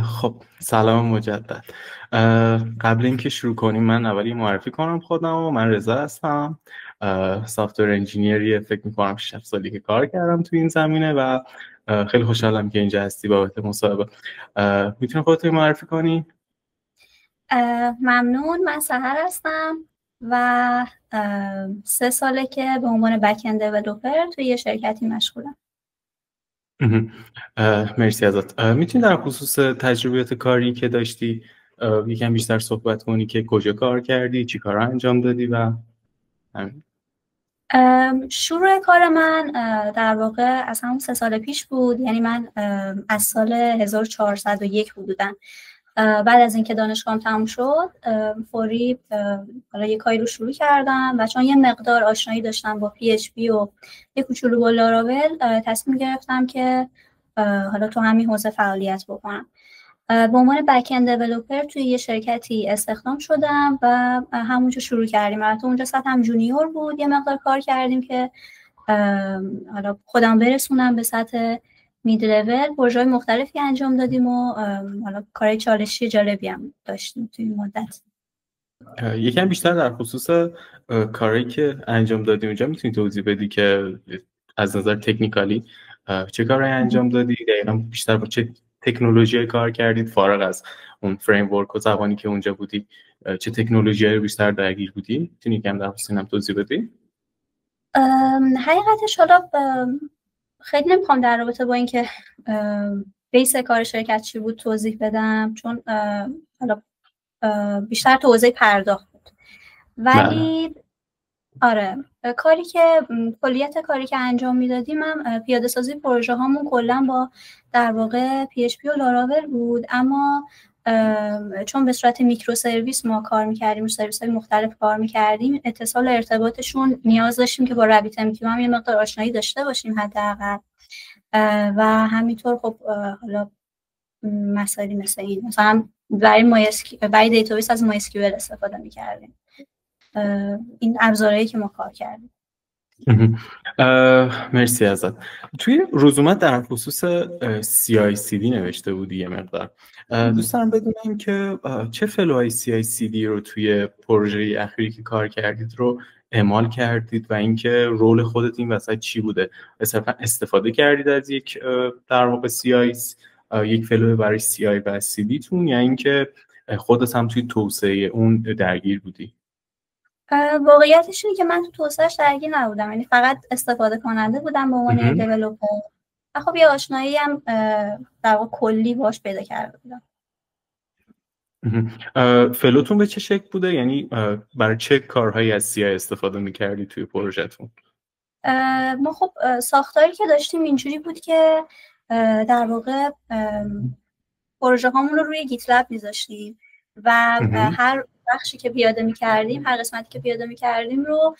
خب سلام مجدد. قبل اینکه شروع کنیم من اولی معرفی کنم خودم و من رضا هستم. سافتور انجینیری فکر میکنم 6 سالی که کار کردم تو این زمینه و خیلی خوشحالم که اینجا هستی بابت مصاحبه. میتونی خودت معرفی کنی؟ ممنون. من سحر هستم و 3 ساله که به عنوان بک اند دیولپر توی یه شرکتی مشغولم. مرسی ازت. میتونی در خصوص تجربیات کاری که داشتی یکم بیشتر صحبت کنی که کجا کار کردی، چی کار انجام دادی و همین. شروع کار من در واقع از همون 3 سال پیش بود. یعنی من از سال 1401 حدوداً بعد از اینکه دانشگاهم تموم شد فوری حالا یه کاری رو شروع کردم و چون یه مقدار آشنایی داشتم با PHP و یه کوچولو با لاراول تصمیم گرفتم که حالا تو همین حوزه فعالیت بکنم. به عنوان بک اند دیولپر توی یه شرکتی استخدام شدم و همونجا شروع کردیم. البته اونجا سطحم جونیور بود، یه مقدار کار کردیم که حالا خودم برسونم به سطح مید لول. پروژه‌های مختلفی انجام دادیم و حالا کارهای چالشی جالبی هم داشتیم توی این مدت. یکم بیشتر در خصوص کاری که انجام دادی اونجا میتونی توضیح بدی که از نظر تکنیکالی چه کارهایی انجام دادی؟ دقیقاً بیشتر با چه تکنولوژی کار کردید؟ فارغ از اون فریم ورک و زبانی که اونجا بودی چه تکنولوژی‌ای بیشتر درگیر بودی؟ میتونی یکم در خصوص اینم توضیح بدی؟ حقیقتش حالا خیلی نمیخوام در رابطه با اینکه بیس کار شرکت چی بود توضیح بدم، چون حالا بیشتر تو حوزه پرداخت بود. ولی آره کلیت کاری که انجام میدادیم هم پیاده سازی پروژه هامون کلا با در واقع PHP و لاراول بود، اما چون به صورت میکرو سرویس ما کار میکردیم، سرویس های مختلف کار میکردیم، اتصال ارتباطشون نیاز داشتیم که با رابیت MQ هم یه مقدار آشنایی داشته باشیم حداقل. و همینطور خب حالا مسائلی مثل این مثلا برای دیتابیس از MySQL استفاده میکردیم. این ابزارهایی که ما کار کردیم. مرسی ازت. توی رزومت در خصوص CI/CD نوشته بودی یه مقدار. دوست دارم بدونم که چه فلوهای CI/CD رو توی پروژه اخیری که کار کردید رو اعمال کردید و اینکه رول خودت این وسط چی بوده؟ صرفا استفاده کردید از یک در واقع CI یک فلو برای CI و CD تون یا اینکه خودت هم توی توسعه اون درگیر بودی؟ واقعیتش اینه که من تو توسعهش درگیر نبودم، یعنی فقط استفاده کننده بودم به عنوان دیولپر و خب یه آشنایی هم در واقع کلی باش پیدا کرده بودم. فلوتون به چه شکل بوده؟ یعنی برای چه کارهایی از CI استفاده میکردی توی پروژهتون؟ ما خب ساختاری که داشتیم اینجوری بود که در واقع پروژه هامون رو روی گیت لب میذاشتیم و هر بخشی که پیاده میکردیم، هر قسمتی که پیاده میکردیم رو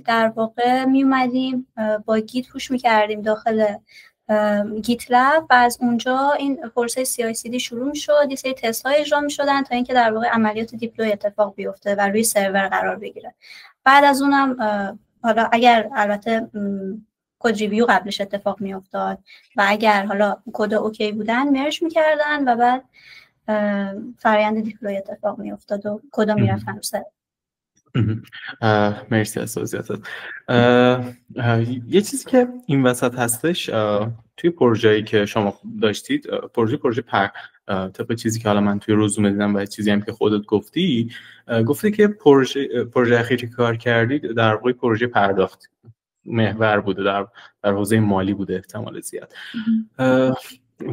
در واقع میومدیم با گیت پوش میکردیم داخل گیت لب و از اونجا این پروسه CI/CD شروع میشد. یه سری تست های اجرا میشدن تا اینکه در واقع عملیات دیپلوی اتفاق بیفته و روی سرور قرار بگیره. بعد از اونم حالا اگر البته کد ریویو قبلش اتفاق میافتاد و اگر حالا کد اوکی بودن مرج میکردن و بعد فرآیند دیپلوی اتفاق میافتاد و کدا میرفتن رو سرور. مرسی از توضیحاتت. یه چیزی که این وسط هستش توی پروژه‌ای که شما داشتید، پروژه طبق چیزی که حالا من توی رزومه دیدم و چیزی هم که خودت گفتی که پروژه اخیری که کار کردید در واقع پروژه پرداخت محور بوده، در حوزه مالی بوده احتمال زیاد.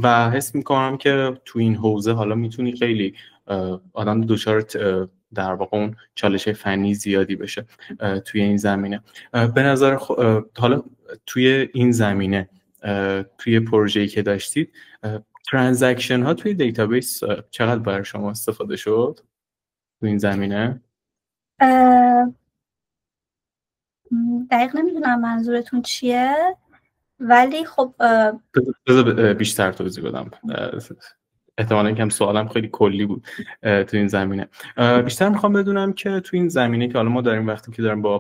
و حس میکنم که تو این حوزه حالا میتونی خیلی آدم دچار در واقع اون چالش فنی زیادی بشه توی این زمینه. به نظر حالا توی این زمینه توی پروژه‌ای که داشتید ترانزکشن ها توی دیتابیس چقدر برای شما استفاده شد توی این زمینه؟ دقیق نمیدونم منظورتون چیه، ولی خب بیشتر توضیح بدم. احتمالاً کم سوالم خیلی کلی بود تو این زمینه. بیشتر میخوام بدونم که تو این زمینه که حالا ما داریم وقتی که داریم با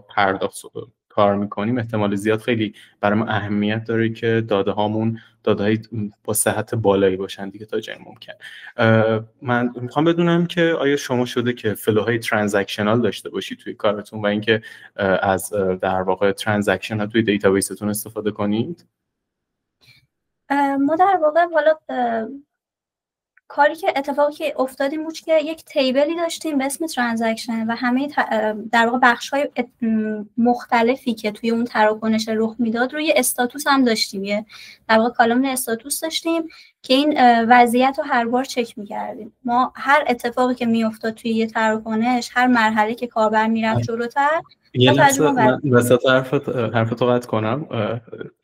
کار میکنیم احتمال زیاد خیلی برای ما اهمیت داره که داده هامون داده‌های با صحت بالایی باشن دیگه تا جای ممکن. من میخوام بدونم که آیا شما شده که فلوهای ترانزکشنال داشته باشید توی کارتون و اینکه از در واقع ترانزکشن ها توی دیتابیستون استفاده کنید؟ ما در واقع حالا کاری که اتفاقی که افتاد این بود که یک تیبلی داشتیم به اسم ترانزکشن و همه در واقع بخش‌های مختلفی که توی اون تراکنش رخ میداد روی استاتوس هم داشتیم. یه در واقع کالمن استاتوس داشتیم که این وضعیت رو هر بار چک می‌کردیم. ما هر اتفاقی که میافتاد توی یه تراکنش، هر مرحله که کاربر میرفت جلوتر، یه لحظه من وسط حرفتو قطع کنم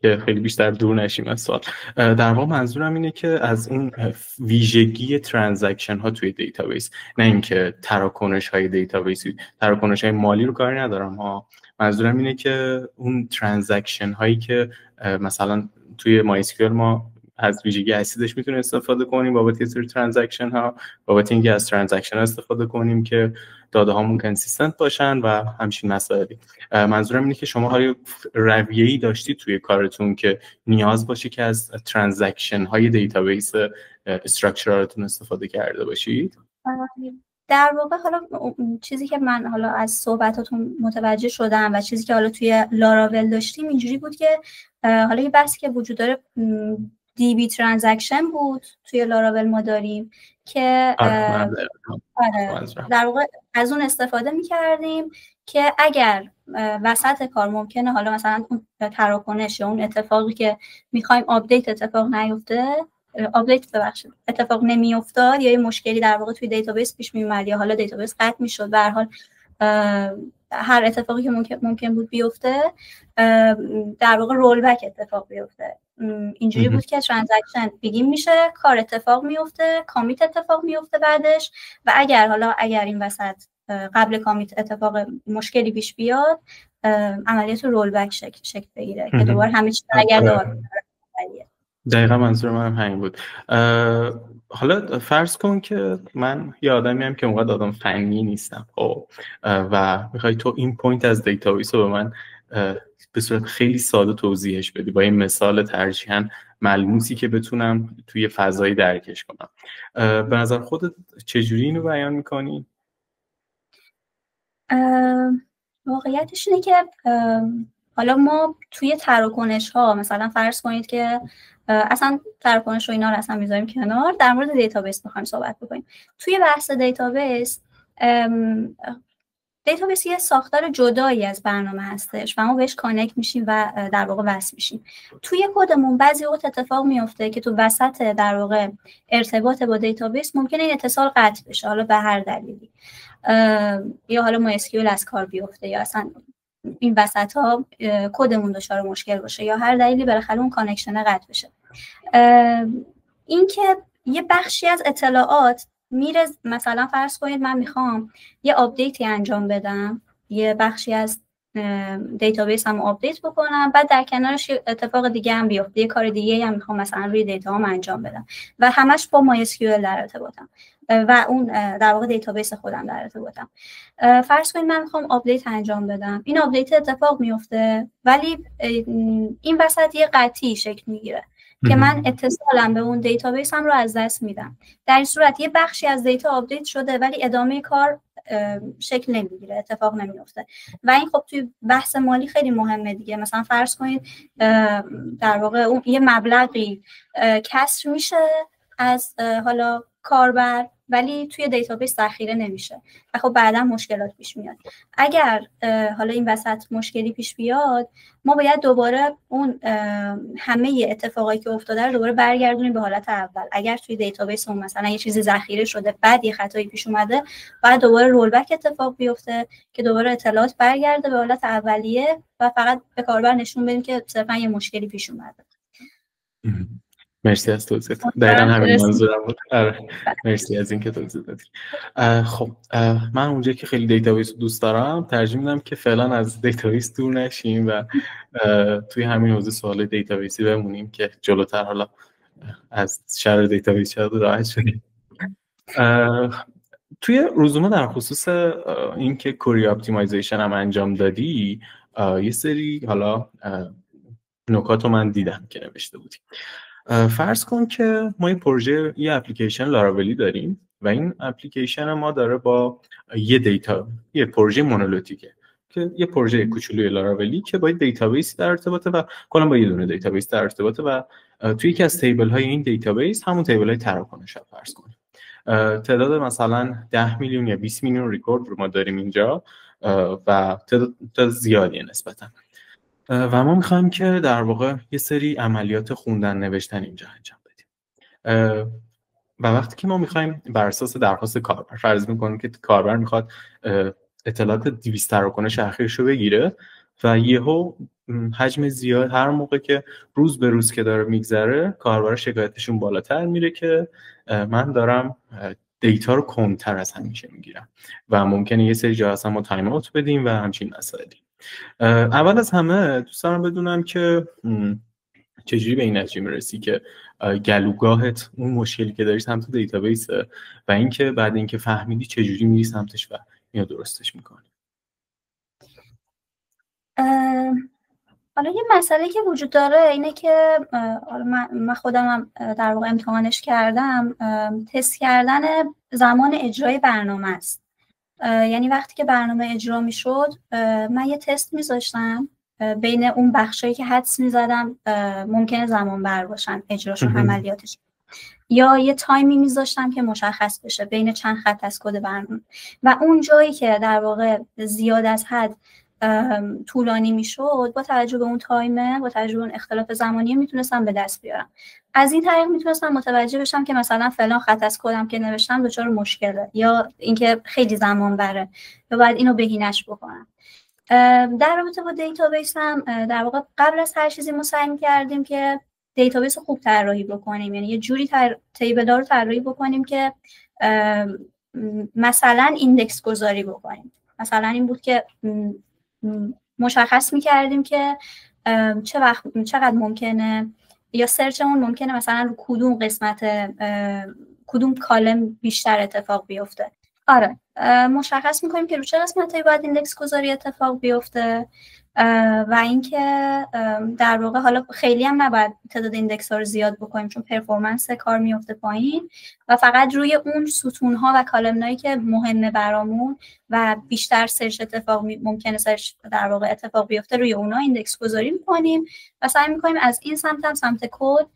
که خیلی بیشتر دور نشیم از سوال. در واقع منظورم اینه که از اون ویژگی ترانزکشن ها توی دیتابیس، نه اینکه تراکنش های دیتابیسی، تراکنش های مالی رو کاری ندارم ها. منظورم اینه که اون ترانزکشن هایی که مثلا توی MySQL ما از ویژگی اسیدش میتونیم استفاده کنیم بابت یه سری ترانزکشن ها، بابت اینکه از ترانزکشن ها استفاده کنیم که داده هامون کنسیستنت باشن و همچین مسائلی. منظورم اینه که شما های رویه‌ای داشتید توی کارتون که نیاز باشه که از ترانزکشن های دیتابیس استراکچرالتون استفاده کرده باشید؟ در واقع حالا چیزی که من حالا از صحبتاتون متوجه شدم و چیزی که حالا توی لاراول داشتیم اینجوری بود که حالا یه بحثی که وجود داره DB ترانزکشن بود توی لاراول ما داریم که در واقع از اون استفاده می‌کردیم که اگر وسط کار ممکنه حالا مثلا اون تراکنش یا اون اتفاقی که می‌خوایم آپدیت اتفاق نیفته، اتفاق نمیافتاد یا یه مشکلی در واقع توی دیتابیس پیش میومد یا حالا دیتابیس قطع میشد، به هر حال هر اتفاقی که ممکن بود بیفته در واقع رول بک اتفاق بیفته. اینجوری بود که ترانزکشن بیگین میشه، کار اتفاق میفته، کامیت اتفاق میفته بعدش، و اگر این وسط قبل کامیت اتفاق مشکلی پیش بیاد عملیات رول بک شکل بگیره که دوباره همه چیز برگرده. دقیقا منظور من همین بود. حالا فرض کن که من یه آدمی هم که اونقدر آدم فنی نیستم و میخوای تو این پوینت از دیتابیس رو به من به صورت خیلی ساده توضیحش بدی با این مثال ترجیحاً ملموسی که بتونم توی فضایی درکش کنم. به نظر خودت چجوری اینو بیان میکنی؟ واقعیتش اینه که حالا ما توی تراکنش ها مثلا فرض کنید که اصلا تراکنش رو اینا رو اصلا میذاریم کنار، در مورد دیتابیس میخوایم صحبت بکنیم. توی بحث دیتابیس یه ساختار جدایی از برنامه هستش و ما بهش کانکت میشیم و در واقع وصل میشیم. توی کدمون بعضی وقت اتفاق میفته که تو وسط در واقع ارتباط با دیتابیس ممکنه این اتصال قطع بشه، حالا به هر دلیلی، یا حالا MySQL از کار بیفته یا اصلا این وسط ها کدمون دچار مشکل باشه یا هر دلیلی بالاخره اون کانکشن قطع بشه. این که یه بخشی از اطلاعات میره، مثلا فرض کنید من میخوام یه آپدیتی انجام بدم، یه بخشی از دیتابیس هم آپدیت بکنم، بعد در کنارش اتفاق دیگه هم بیفته، یه کار دیگه هم میخوام مثلا روی دیتا هم انجام بدم و همش با MySQL در ارتباطم و اون در واقع دیتابیس خودم در ارتباطم. فرض کنید من میخوام آپدیت انجام بدم، این آپدیت اتفاق میفته ولی این وسط یه قطعی شکل میگیره که من اتصالم به اون دیتابیس هم رو از دست میدم. در این صورت یه بخشی از دیتا آپدیت شده ولی ادامه کار شکل نمیگیره، اتفاق نمیفته و این خب توی بحث مالی خیلی مهمه دیگه. مثلا فرض کنید در واقع اون یه مبلغی کسر میشه از حالا کاربر ولی توی دیتابیس ذخیره نمیشه و خب بعدا مشکلات پیش میاد. اگر حالا این وسط مشکلی پیش بیاد ما باید دوباره اون همه اتفاقایی که افتاده رو دوباره برگردونیم به حالت اول. اگر توی دیتابیس اون مثلا یه چیزی ذخیره شده بعد یه خطایی پیش اومده باید دوباره رول بک اتفاق بیفته که دوباره اطلاعات برگرده به حالت اولیه و فقط به کاربر نشون بدیم که صرفا یه مشکلی پیش اومده. مرسی از توضیحت. دقیقاً همین منظورم بود. مرسی از اینکه توضیح دادی. خب من اونجایی که خیلی دیتابیس دوست دارم ترجیح میدم که فعلا از دیتابیس دور نشیم و توی همین حوزه سوال دیتابیسی بمونیم که جلوتر حالا از شر دیتابیس شاید راحت شدیم. توی رزومه در خصوص اینکه کوری اپتیمایزیشن هم انجام دادی یه سری حالا نکات رو من دیدم که نوشته بودیم. فرض کن که ما یه اپلیکیشن لاراولی داریم و این اپلیکیشن ما داره با یه پروژه مونولیتیکه که یه پروژه کوچولوی لاراولی که با دیتابیس در ارتباطه و کلا با یه دونه دیتابیس در ارتباطه و توی یکی از تیبل های این دیتابیس همون تیبل های تراکنش فرض کنیم تعداد مثلا 10 میلیون یا 20 میلیون ریکورد رو ما داریم اینجا و تعداد زیادیه نسبتا و ما میخوایم که در واقع یه سری عملیات خوندن نوشتن اینجا انجام بدیم و وقتی که ما میخوایم بر اساس درخواست کاربر فرض میکنیم که کاربر میخواد اطلاعات 200 تراکنش اخیرش رو بگیره و یهو حجم زیاد هر موقع که روز به روز که داره میگذره کاربر شکایتشون بالاتر میره که من دارم دیتا رو کمتر از همیشه میگیرم و ممکنه یه سری جا اصلا ما تایم اوت بدیم و همچین مسائلی. اول از همه دوست دارم بدونم که چجوری به این نتیجه میرسی که گلوگاهت اون مشکلی که داری سمت دیتابیسه و اینکه بعد اینکه فهمیدی چجوری میری سمتش و اینو درستش میکنی. حالا یه مسئله که وجود داره اینه که من خودم در واقع امتحانش کردم، تست کردن زمان اجرای برنامه است. یعنی وقتی که برنامه اجرا میشد من یه تست میذاشتم بین اون بخشایی که حدس میزدم ممکنه زمان بر باشن اجراشون عملیاتش، یا یه تایمی میذاشتم که مشخص بشه بین چند خط از کد برنامه و اون جایی که در واقع زیاد از حد طولانی میشد با توجه به اون تایمه، با توجه به اون اختلاف زمانی میتونستم به دست بیارم. از این طریق میتونستم متوجه بشم که مثلا فلان خط از کدم که نوشتم دچار مشکله یا اینکه خیلی زمان بره یا باید اینو بهینش بکنم. در رابطه با دیتابیس هم در واقع قبل از هر چیزی ما سعی کردیم که دیتابیس خوب طراحی بکنیم، یعنی یه جوری تیبل‌ها رو طراحی بکنیم که مثلا ایندکس گذاری بکنیم. مثلا این بود که مشخص می‌کردیم که چقدر ممکنه یا سرچمون ممکنه مثلا رو کدوم قسمت کدوم کالم بیشتر اتفاق بیفته. آره مشخص میکنیم که رو چه قسمتایی باید ایندکس گذاری اتفاق بیفته و اینکه در واقع حالا خیلی هم نباید تعداد ایندکس ها رو زیاد بکنیم چون پرفورمنس کار میفته پایین و فقط روی اون ستون ها و کالمنایی که مهمه برامون و بیشتر سرچ اتفاق ممکنه سرچ در واقع اتفاق بیفته روی اونا ایندکس گذاری میکنیم و سعی میکنیم از این سمت هم سمت کد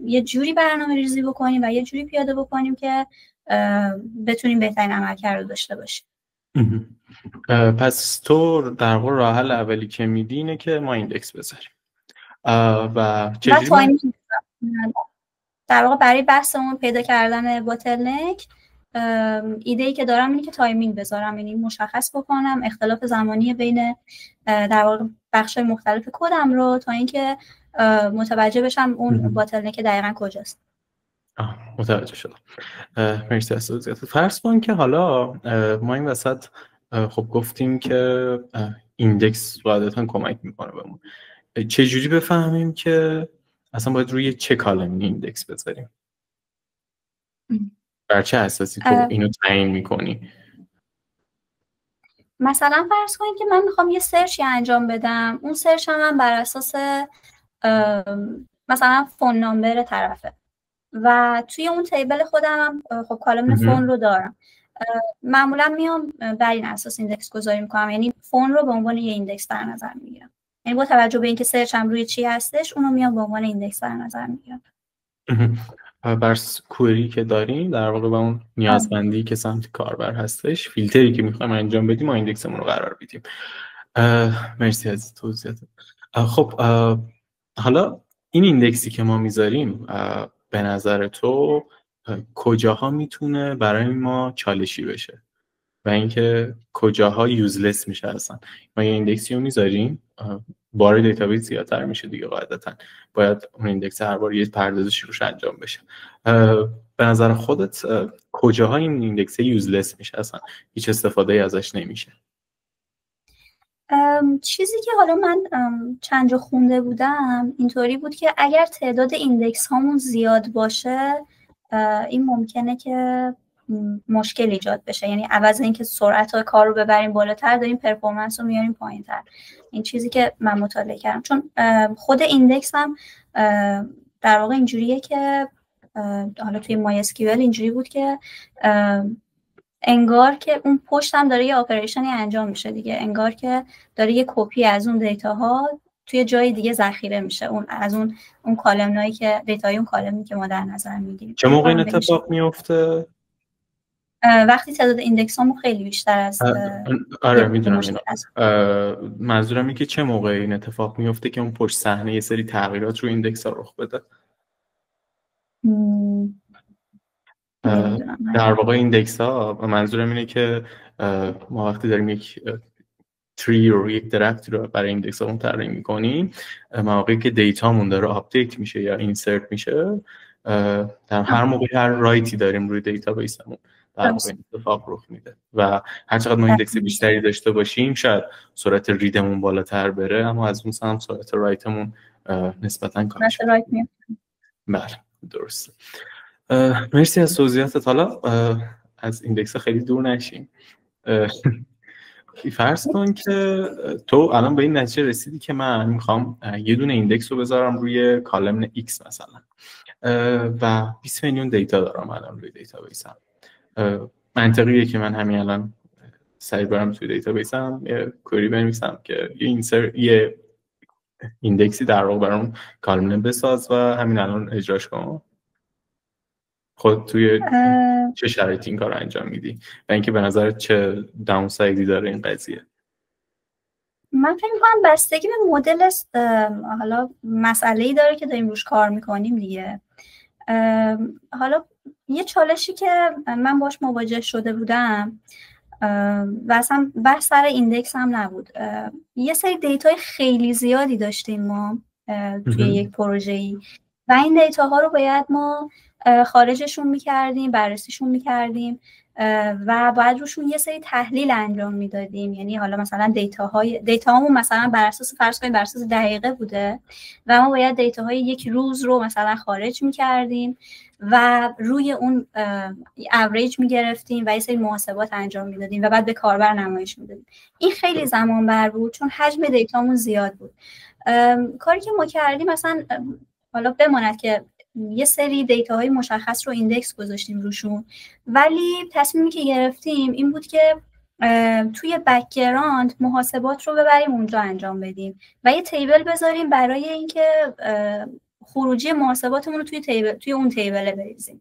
یه جوری برنامه ریزی بکنیم و یه جوری پیاده بکنیم که بتونیم بهترین عملکرد رو داشته باشیم. پس تو در واقع راه حل اولی که میدی اینه که ما ایندکس بذاریم و چجوری در واقع برای بحثمون پیدا کردن باتلنک ایده‌ای که دارم اینه که تایمینگ بذارم، یعنی مشخص بکنم اختلاف زمانی بین در واقع بخش‌های مختلف کدم رو تا اینکه متوجه بشم اون باتلنک دقیقاً کجاست. متوجه شدم. مرسی از توضیحات. فرض کن که حالا ما این وسط خب گفتیم که ایندکس قاعدتاً کمک میکنه بهمون. چجوری بفهمیم که اصلا باید روی چه کالمی ایندکس بذاریم؟ بر چه اساسی تو اینو تعیین میکنی؟ مثلا فرض کنید که من میخوام یه سرچی انجام بدم، اون سرچ هم بر اساس مثلا فون نامبر طرفه و توی اون تیبل خودم هم خب کالم فون رو دارم. معمولا میام بر این اساس ایندکس گذاری میکنم، یعنی فون رو به عنوان یه ایندکس در نظر میگیرم، یعنی با توجه به اینکه سرچم روی چی هستش اونو میام به عنوان ایندکس در نظر میگیرم. بر کوئری که داریم در واقع با اون نیازمندی که سمت کاربر هستش، فیلتری که میخوایم انجام بدیم ما ایندکسمون رو قرار بدیم. مرسی از توضیحات. خب حالا این ایندکسی که ما میذاریم به نظر تو کجاها میتونه برای ما چالشی بشه و اینکه کجاها یوزلس میشه؟ اصلا ما یه ایندکسی رو میذاریم بار دیتابیس زیادتر میشه دیگه، قاعدتا باید اون ایندکس هر بار یه پردازشی روش انجام بشه. به نظر خودت کجاها این ایندکس یوزلس میشه، اصلا هیچ استفاده ازش نمیشه؟ چیزی که حالا من چند جا خونده بودم اینطوری بود که اگر تعداد ایندکس هامون زیاد باشه این ممکنه که مشکل ایجاد بشه. یعنی عوض اینکه سرعت کار رو ببریم بالاتر، داریم پرفورمنس رو میاریم پایین‌تر. این چیزی که من مطالعه کردم، چون خود ایندکس هم در واقع اینجوریه که حالا توی مای اسکیول اینجوری بود که انگار که اون پشت هم داره یه آپریشنی انجام میشه دیگه، انگار که داره یه کپی از اون دیتاها توی جای دیگه ذخیره میشه، اون از اون کالمنایی که دیتای اون کالمنی که ما در نظر میگیریم. چه موقع این اتفاق میفته؟ وقتی تعداد ایندکسامون خیلی بیشتر از آره میدونم اینو. منظورم اینه که چه موقع این اتفاق میفته که اون پشت صحنه یه سری تغییرات رو ایندکس ها رخ بده. در واقع ایندکس ها، منظورم اینه که ما وقتی داریم یک تری رو یک درخت رو برای ایندکس هامون طراحی می‌کنیم، مواقعی که دیتامون داره آپدیت میشه یا اینسرت میشه، در هر موقع هر رایتی داریم روی دیتابیسمون در واقع این اتفاق رخ میده و هر چقدر ما ایندکس بیشتری داشته باشیم شاید سرعت ریدمون بالاتر بره، اما از اون سمت سرعت رایتمون نسبتاً کم شه. بله درسته. مرسی از توضیحاتت. حالا از ایندکس خیلی دور نشیم. فرض کن که تو الان به این نتیجه رسیدی که من میخوام یه دونه ایندکس رو بذارم روی کالمن X مثلا و 20 میلیون دیتا دارم الان روی دیتابیسم. منطقیه که من همین الان سریع برم توی دیتابیسم یه کوری بنویسم که یه ایندکسی در واقع برام کالمن بساز و همین الان اجراش کنم. خود توی چه شرایطی این کار رو انجام میدی و اینکه به نظرت چه داونسایدی داره این قضیه؟ من فکر می‌کنم بستگی به مدل حالا مسئله‌ای داره که داریم روش کار می‌کنیم دیگه. حالا یه چالشی که من باش مواجه شده بودم و اصلا بحث سر ایندکس هم نبود، یه سری دیتای خیلی زیادی داشتیم ما توی یک پروژه‌ای و این دیتاها رو باید ما خارجشون میکردیم، بررسیشون میکردیم و باید روشون یه سری تحلیل انجام میدادیم. یعنی حالا مثلا دیتاهامون مثلا بر اساس فرض کنیم بر اساس دقیقه بوده و ما باید دیتاهای یک روز رو مثلا خارج میکردیم و روی اون اوریج میگرفتیم و یه سری محاسبات انجام میدادیم و بعد به کاربر نمایش میدادیم. این خیلی زمان بر بود چون حجم دیتامون زیاد بود. کاری که ما کردیم مثلا حالا بماند که یه سری دیتاهای مشخص رو ایندکس گذاشتیم روشون، ولی تصمیمی که گرفتیم این بود که توی بک‌گراند محاسبات رو ببریم اونجا انجام بدیم و یه تیبل بذاریم برای اینکه خروجی محاسباتمون رو توی اون تیبل بریزیم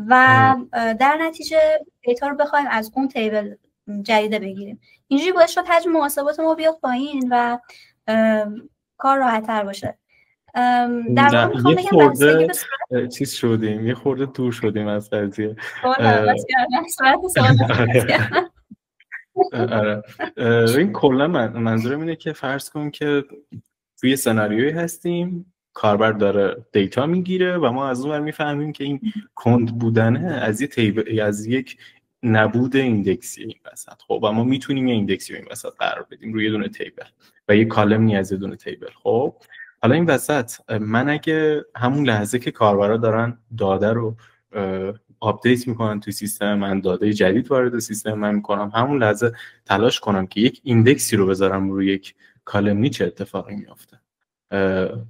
و در نتیجه دیتا رو بخوایم از اون تیبل جدیده بگیریم. اینجوری باعث شد حجم محاسبات ما بیاد پایین و کار راحت‌تر باشه. در واقع میخوام بگم خورده چیز شدیم، یه خورده دور شدیم از قضیه. آره. این کلا منظورم اینه که فرض کن که توی سناریویی هستیم، کاربر داره دیتا میگیره و ما از اون ور میفهمیم که این کند بودنه از یک نبود ایندکسی این وسط. خب و ما میتونیم یه ایندکسی این وسط قرار بدیم روی یه دونه تیبل و یه کالمنی از یه دونه تیبل. خب حالا این وسط من اگه همون لحظه که کاربرا دارن داده رو آپدیت میکنن توی سیستم من، داده جدید وارد سیستم من میکنم، همون لحظه تلاش کنم که یک ایندکسی رو بذارم روی یک کالمنی، چه اتفاقی میفته؟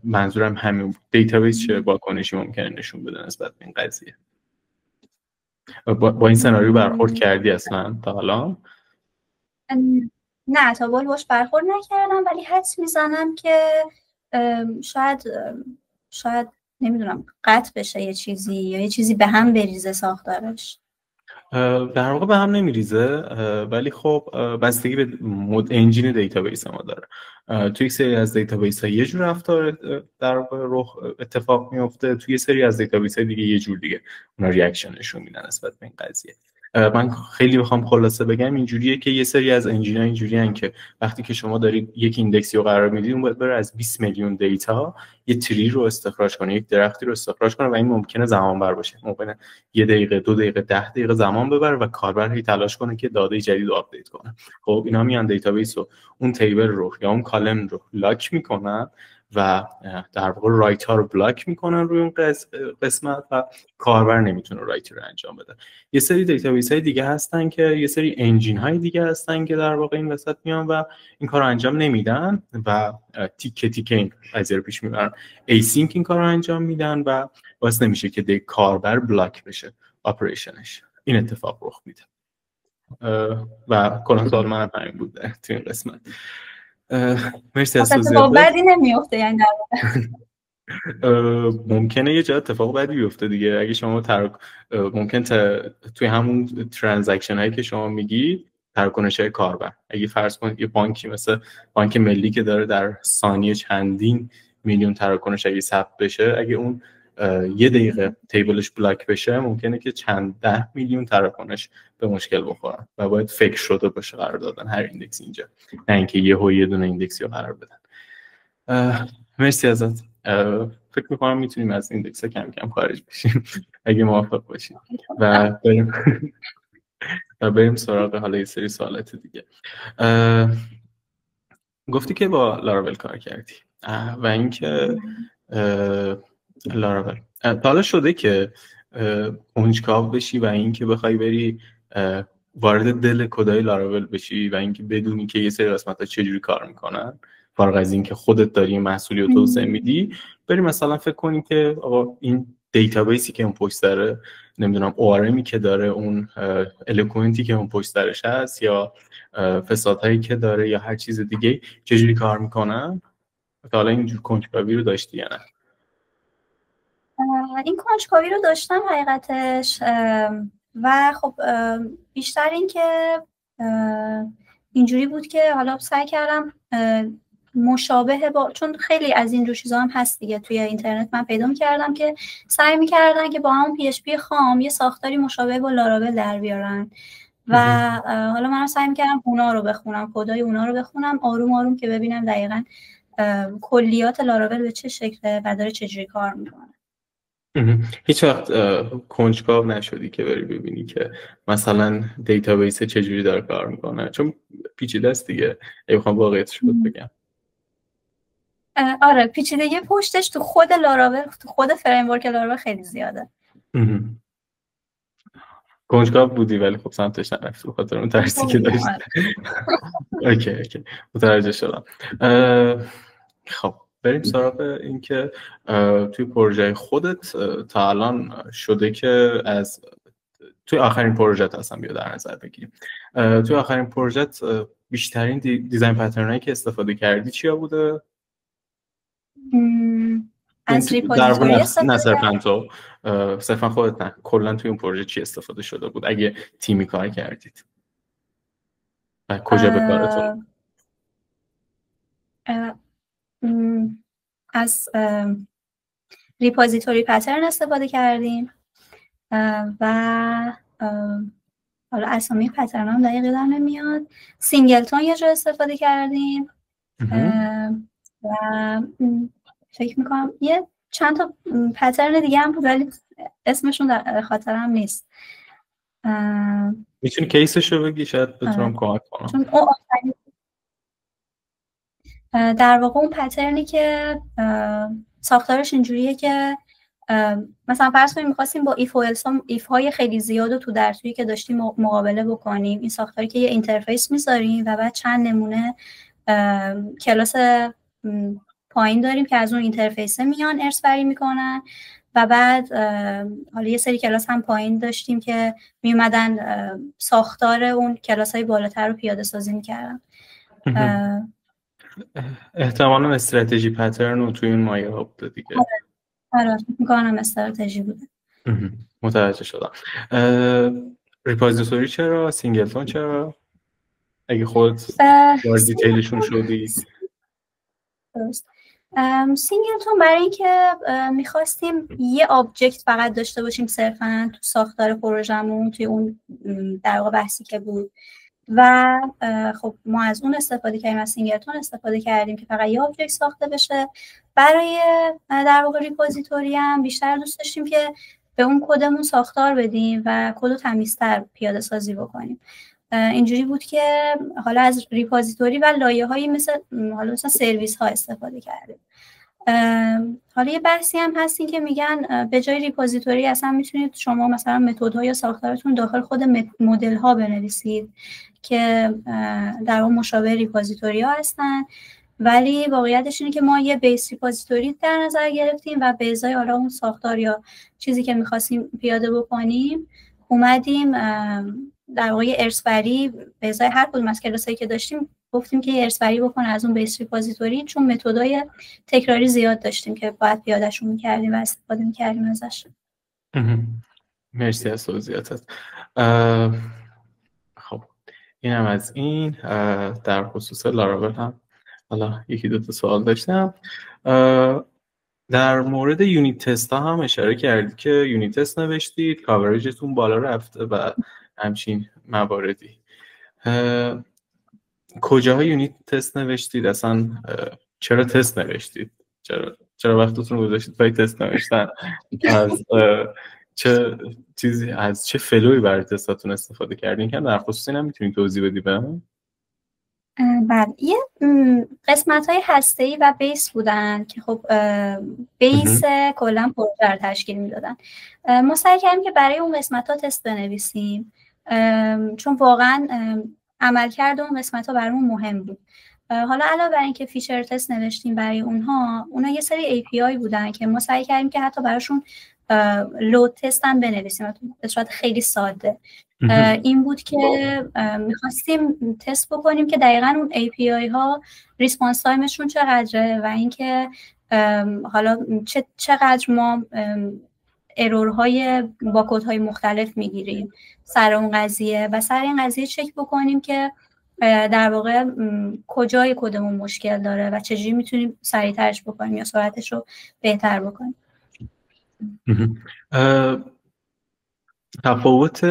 منظورم همین دیتابیس چه واکنشی ممکنه نشون بده نسبت به این قضیه؟ با این سناریو برخورد کردی اصلا تا حالا؟ نه تا بال باش برخورد نکردم، ولی حدس میزنم که شاید نمیدونم قطع بشه یه چیزی یا یه چیزی به هم بریزه ساختارش. در واقع به هم نمیریزه، ولی خب بستگی به انجین دیتابیس ما داره. توی یک سری از دیتابیس ها یه جور رفتار در واقع اتفاق میفته، توی یه سری از دیتابیس ها دیگه یه جور دیگه اونا ریاکشن نشون میدن نسبت به این قضیه. من خیلی بخوام خلاصه بگم اینجوریه که یه سری از انجین‌ها اینجوریان که وقتی که شما دارید یک ایندکسی رو قرار میدید اون باید بره از 20 میلیون دیتا یه تری رو استخراج کنه، یک درختی رو استخراج کنه و این ممکنه زمان بر باشه، ممکنه 1 دقیقه 2 دقیقه 10 دقیقه زمان ببره و کاربر هی تلاش کنه که داده جدید رو آپدیت کنه. خب اینا میان دیتابیس رو، اون تیبل رو یا اون کالم رو لاک میکنن و در واقع رایت ها رو بلاک میکنن روی اون قسمت و کاربر نمیتونه رایت رو انجام بده. یه سری دیتابیس های دیگه هستن که یه سری انجین های دیگه هستن که در واقع این وسط میان و این کار رو انجام نمیدن و تیکه تیکه این قضیه رو پیش میبرن. ایسینک این کار رو انجام میدن و باعث نمیشه که کاربر بلاک بشه اپریشنش. این اتفاق رخ میده و کلا سوال منم همین بود تو این قسمت. مرسی از توضیحات. اتفاق بدی نمیفته یعنی در ممکنه یه جا اتفاق بدی بیفته دیگه. اگه شما ممکن توی همون ترانزکشن هایی که شما میگی تراکنش های کاربر، اگه فرض کنید یه بانکی مثل بانک ملی که داره در ثانیه چندین میلیون تراکنش اگه ثبت بشه، اگه اون یه دقیقه تیبلش بلاک بشه ممکنه که چند 10 میلیون تراکنش به مشکل بخورن و باید فکر شده باشه قرار دادن هر ایندکس اینجا، نه اینکه یه دونه ایندکسی رو قرار بدن. مرسی ازت. فکر میکنم میتونیم از ایندکس کم کم خارج بشیم اگه موافق باشیم و بریم سراغ حالا یه سری سوالات دیگه. گفتی که با لاراول کار کردی و اینکه لاراول حالا شده که کنجکاو بشی و اینکه بخوای بری وارد دل کدای لاراول بشی و اینکه بدونی که یه سری قسمت‌ها چجوری کار میکنن، فارغ از اینکه خودت داری محصولی رو توسعه میدی، بری مثلا فکر کنی که آقا این دیتابیسی که اون پشت سره، نمیدونم ORMی که داره، اون الکوئنتی که اون پشت سرش هست، یا فسادهایی که داره، یا هر چیز دیگه چجوری کار میکنن. حالا اینجور کنجکاوی رو داشتی یا نه؟ این کنجکاوی رو داشتم حقیقتش و خب بیشتر این که اینجوری بود که حالا سعی کردم مشابه با، چون خیلی از این جور چیزا هم هست دیگه توی اینترنت، من پیدا می‌کردم که سعی می‌کردن که با همون PHP خام یه ساختاری مشابه با لاراول در بیارن و حالا من سعی می‌کردم اونا رو بخونم، کدای اونا رو بخونم آروم آروم که ببینم دقیقاً کلیات لاراول به چه شکله و داره چجوری کار می‌کنه. هیچ وقت کنجکاو نشدی که بری ببینی که مثلا دیتابیس چجوری داره کار میکنه؟ چون پیچیده است دیگه. اگه بخوام واقعیتش رو بگم، آره پیچیدگی پشتش تو خود لاراول، تو خود فریم ورک لاراول خیلی زیاده. کنجکاو بودی ولی خب سمتش نرفتی به خاطر اون ترسی که داشتی. اوکی متوجه شدم. خب بریم سراغ این که توی پروژه خودت تا الان شده که از توی آخرین پروژت هستم بیا در نظر بگیریم، توی آخرین پروژت بیشترین دیزاین پترنایی که استفاده کردی چیا بوده؟ از ریپوزیتوری نه صرفا خودت نه، کلا توی اون پروژه چی استفاده شده بود اگه تیمی کار کردید و کجا به کارتون؟ از ریپوزیتوری پترن استفاده کردیم و حالا اسامی پترن هم دقیق یادم نمیاد. سینگلتون یه جا استفاده کردیم و فکر میکنم یه چند تا پترن دیگه هم بود ولی اسمشون در خاطرم نیست. میتونی کیسش رو بگی شاید بتونم کمک کنم. چون در واقع اون پترنی که ساختارش اینجوریه که مثلا فرض کنیم می‌خواستیم با ایف و ایف های خیلی زیاد رو تو درسویی که داشتیم مقابله بکنیم. این ساختاری که یه اینترفیس میذاریم و بعد چند نمونه کلاس پایین داریم که از اون اینترفیسه میان ارث بری میکنن و بعد حالا یه سری کلاس هم پایین داشتیم که میومدن ساختار اون کلاس های بالاتر رو پیاده سازی میکردن. احتمالاً استراتژی پترن رو توی این مایه ها بوده دیگه. آره میکنم استراتژی بوده. متوجه شدم. ریپوزیتوری چرا؟ سینگلتون چرا؟ اگه خودت وارد دیتیلشون شدی. درست. سینگلتون برای اینکه میخواستیم یه آبجکت فقط داشته باشیم صرفاً تو ساختار پروژمون، توی اون در واقع بحثی که بود و خب ما از اون استفاده کردیم، از سینگلتون استفاده کردیم که فقط یه آبجکت ساخته بشه. برای در واقع ریپوزیتوری هم بیشتر دوست داشتیم که به اون کدمون ساختار بدیم و کد رو تمیزتر پیاده سازی بکنیم. اینجوری بود که حالا از ریپوزیتوری و لایه‌هایی مثل حالا مثلا سرویس ها استفاده کردیم حالا یه بحثی هم هستین که میگن به جای ریپوزیتوری اصلا میتونید شما مثلا متدها یا ساختارتون داخل خود مدل ها بنویسید که در اون مشابه ریپوزیتوری ها هستن، ولی واقعیتش اینه که ما یه بیس ریپوزیتوری در نظر گرفتیم و به ازای حالا اون ساختار یا چیزی که میخواستیم پیاده بکنیم اومدیم در واقع ارث‌بری به ازای هر کدوم از کلاسایی که داشتیم گفتیم که ارث‌بری بکنه از اون بیس ریپوزیتوری، چون متدای تکراری زیاد داشتیم که باید پیادهشون میکردیم و استفاده میکردیم ازش. مرسی از توضیحاتت. خب اینم از این. در خصوص لاراول هم حالا یکی دو تا سوال داشتم. در مورد یونیت تست ها هم اشاره کردید که یونیت تست نوشتید، کاورجتون بالا رفته و همچین مواردی. کجاها یونیت تست نوشتید؟ اصلا چرا تست نوشتید؟ چرا وقتتون رو گذاشتید پای تست نوشتن؟ از چه فلوی برای تستاتون استفاده کردین که در خصوص اینم میتونید توضیح بدید بهم؟ بله، یه قسمت‌های هسته‌ای و بیس بودن که خب بیس کلا پروژه رو تشکیل میدادن. ما سعی کردیم که برای اون قسمت‌ها تست بنویسیم چون واقعا عملکرد اون قسمت‌ها برامون مهم بود. حالا علاوه بر اینکه فیچر تست نوشتیم برای اونها یه سری API بودن که ما سعی کردیم که حتی براشون لود تست هم بنویسیم به صورت خیلی ساده. این بود که میخواستیم تست بکنیم که دقیقاً اون API ها ریسپانس تایمشون چقدره و اینکه حالا چقدر ما ارورهای با کدهای مختلف میگیریم سر اون قضیه و سر این قضیه چک بکنیم که در واقع کجای کدمون مشکل داره و چجوری میتونیم سریعترش بکنیم یا سرعتش رو بهتر بکنیم. تفاوت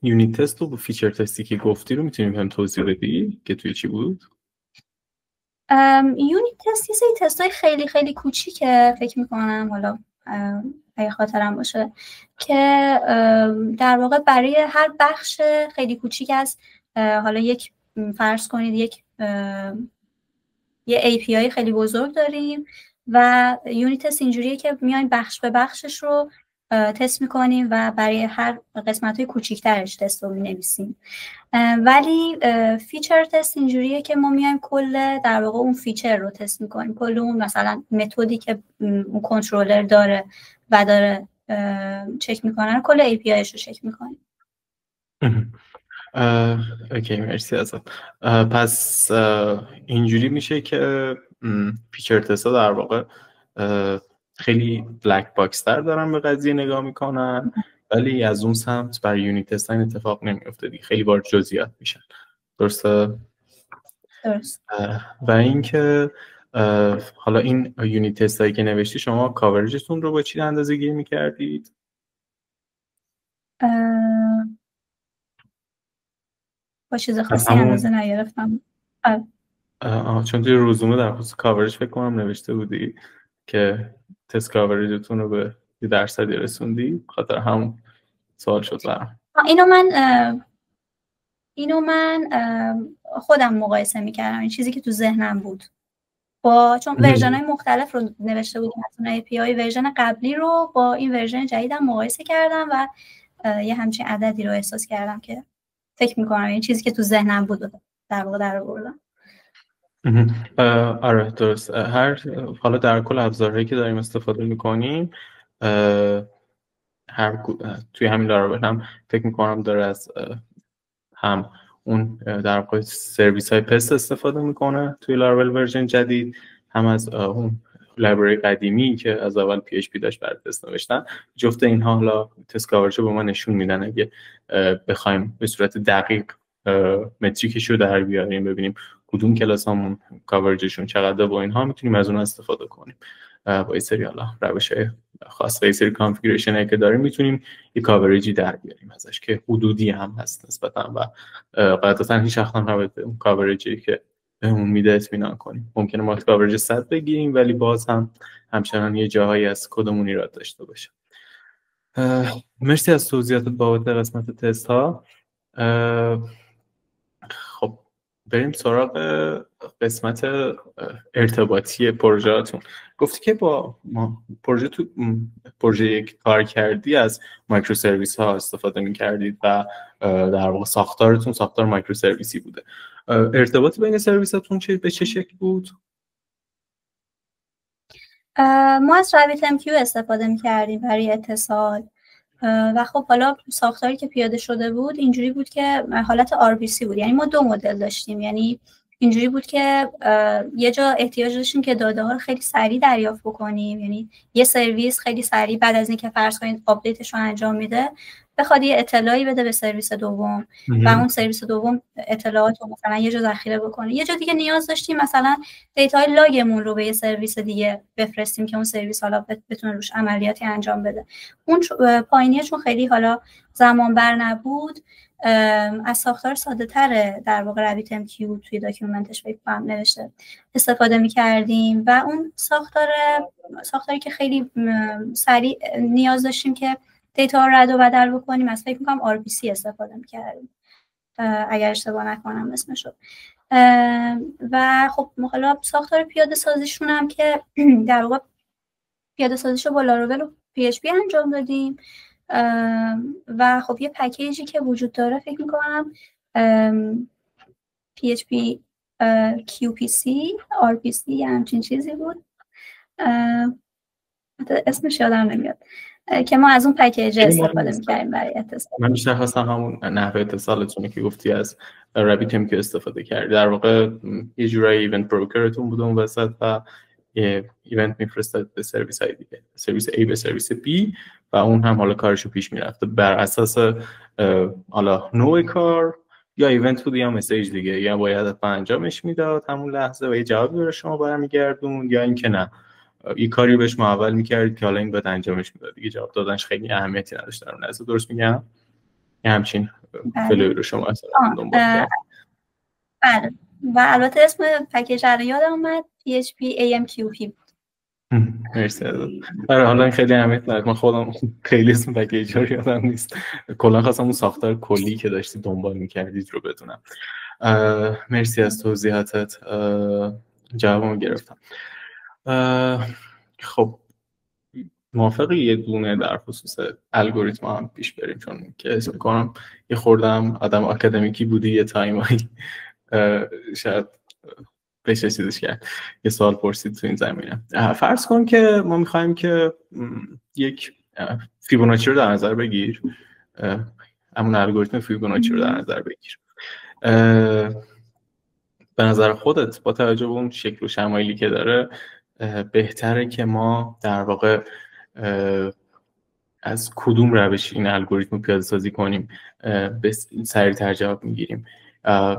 یونیت تست و فیچر تستی که گفتی رو میتونیم هم توضیح بدی که توی چی بود؟ یونیت تست یه سری تستای خیلی خیلی کوچیکه، فکر میکنم حالا اگه خاطرم باشه، که در واقع برای هر بخش خیلی کوچیک از حالا یک فرض کنید یه API خیلی بزرگ داریم و یونیت تست اینجوریه که میایم بخش به بخشش رو تست میکنیم و برای هر قسمت‌های کوچیک‌ترش تست رو می‌نویسیم. ولی فیچر تست اینجوریه که ما میایم کل در واقع اون فیچر رو تست میکنیم، کل اون مثلا متدی که اون کنترلر داره و داره چک میکنن، کل APIش رو چک میکنیم. اوکی، مرسی ازت. پس اینجوری میشه که فیچر تست ها در واقع خیلی بلک باکس تر دارن به قضیه نگاه میکنن، ولی از اون سمت برای یونیت تست این اتفاق نمیفته دیگه، خیلی وارد جزئیات میشن. درسته؟ درست. و اینکه حالا این یونیت تست هایی که نوشتی شما کاورجتون رو با چی اندازه گیری میکردید؟ با چیز خاصی اندازه نگرفتم. چون توی روزومه در خصوص کاورج فکر کنم نوشته بودی که تست کاورجتون رو به یه درصدی رسوندی، خاطر همون سوال شد برام. اینو من خودم مقایسه میکردم، این چیزی که تو ذهنم بود چون ورژن های مختلف رو نوشته بودیم از اون API، ورژن قبلی رو با این ورژن جدیدم مقایسه کردم و یه همچین عددی رو احساس کردم که فکر میکنم این چیزی که تو ذهنم بود در واقع در آوردم. آره درست. حالا در کل ابزارهایی که داریم استفاده میکنیم توی همین لاراول هم فکر میکنم داره از هم اون در واقع سرویس های پست استفاده میکنه توی لاراول ورژن جدید، هم از اون لایبرری قدیمی که از اول PHP داشت برای تست نوشتن. جفت اینها حالا تست کاورج رو به ما نشون میدن اگه بخوایم به صورت دقیق متریکش رو در بیاریم، ببینیم کدوم کلاس همون کاورجشون چقدر، با اینها میتونیم از اون استفاده کنیم. با این سری حالا روش‌های خاص و این سری کانفیگوریشنایی که داریم میتونیم یه کاورجی در بیاریم ازش که حدودی هم هست نسبتا و قاعدتاً هیچ وقت هم نباید اون کاورجی که بهمون میده اطمینان کنیم. ممکنه ما کاورج 100 بگیریم ولی باز هم همچنان یه جاهایی از کدمون ایراد داشته باشه. مرسی از توضیحاتت بابت قسمت تست ها. خب بریم سراغ قسمت ارتباطی پروژهاتون. گفتی که با پروژه یک کار کردی از مایکرو سرویس ها استفاده می کردید و در واقع ساختارتون ساختار مایکرو سرویسی بوده. ارتباط بین سرویساتون به چه شکل بود؟ ما از RabbitMQ استفاده می کردیم برای اتصال و خب حالا ساختاری که پیاده شده بود اینجوری بود که حالت RPC بود. یعنی ما دو مدل داشتیم. یعنی اینجوری بود که یه جا احتیاج داشتیم که داده ها رو خیلی سریع دریافت بکنیم. یعنی یه سرویس خیلی سریع بعد از اینکه فرض کنید آپدیتش رو انجام میده بخواد یه اطلاعی بده به سرویس دوم و اون سرویس دوم اطلاعات رو مثلا یه جا ذخیره بکنه. یه جا دیگه نیاز داشتیم مثلا دیتای لاگمون رو به یه سرویس دیگه بفرستیم که اون سرویس حالا بتونه روش عملیاتی انجام بده. اون پایینیه چون خیلی حالا زمان بر نبود از ساختار ساده تر در واقع RabbitMQ توی داکیومنتش فکر کنم نوشته استفاده می‌کردیم و اون ساختاری که خیلی سریع نیاز داشتیم که دیتا رو رد و بدل بکنیم از فکر می‌کنم RPC استفاده می‌کردیم اگر اشتباه نکنم اسمشو. و خب حالا ساختار پیاده سازیشون هم که در واقع پیاده سازیشو با لاراول و PHP انجام دادیم و خب یه پکیجی که وجود داره فکر میکنم PHP QPC RPC یه همچین چیزی بود اسمش یادم نمیاد که ما از اون پکیج استفاده میکردیم برای اتصال. من بیشتر خواستم همون نحوه اتصالتونه که گفتی از RabbitMQ استفاده کردی. در واقع یه جورایی ایونت بروکرتون بود اون وسط و یه ایونت میفرستاد به سرویس های دیگه، سرویس A به سرویس B و اون هم حالا کارشو پیش میرفته بر اساس حالا نوع کار یا ایونت بود یا مسیج دیگه، یا باید انجامش میداد همون لحظه و یه جوابی برای شما برمیگردون یا اینکه نه یه کاری بهش محول میکردید که حالا این بعد انجامش میداد دیگه. جواب دادنش خیلی اهمیتی نداشت در اون لحظه. درست میگم؟ یه همچین فلوی رو شما اصلا دنبال کردید. بله و البته اسم پکیج رو یادم اومد PHP AMQP بود. مرسی ازت. حالا این خیلی اهمیت نداره، من خودم خیلی اسم پکیج رو یادم نیست. کلا خواستم اون ساختار کلی که داشتی دنبال میکردید رو بدونم. مرسی از توضیحاتت، جوابمو گرفتم. خب موافقی یه دونه در خصوص الگوریتم هم پیش بریم، چون که اسم میکنم یه خوردم آدم آکادمیکی بودی یه تایمایی شاید بشه چیزش کرد یه سوال پرسید تو این زمینه. فرض کن که ما میخوایم که یک فیبوناچی رو در نظر بگیر، همون الگوریتم فیبوناچی رو در نظر بگیر. به نظر خودت با توجه به اون شکل و شمایلی که داره بهتره که ما در واقع از کدوم روش این الگوریتم رو پیاده سازی کنیم به سریع‌تر جواب میگیریم؟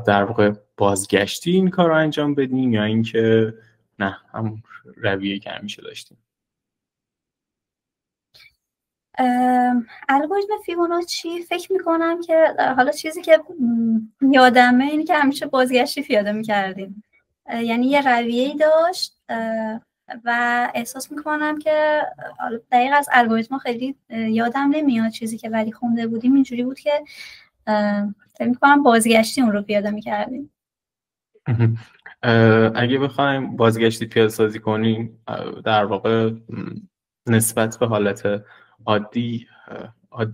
در واقع بازگشتی این کار رو انجام بدیم یا اینکه نه همون رویه‌ای که همیشه داشتیم؟ الگوریتم فیبوناچی فکر میکنم که حالا چیزی که یادمه اینه که همیشه بازگشتی پیاده میکردیم. یعنی یه رویه‌ای داشت و احساس میکنم که دقیق از الگوریتم خیلی یادم نمیاد چیزی که ولی خونده بودیم اینجوری بود که فکر میکنم بازگشتی اون رو پیاده میکردیم. اگه بخوایم بازگشتی پیاده سازی کنیم در واقع نسبت به حالت عادی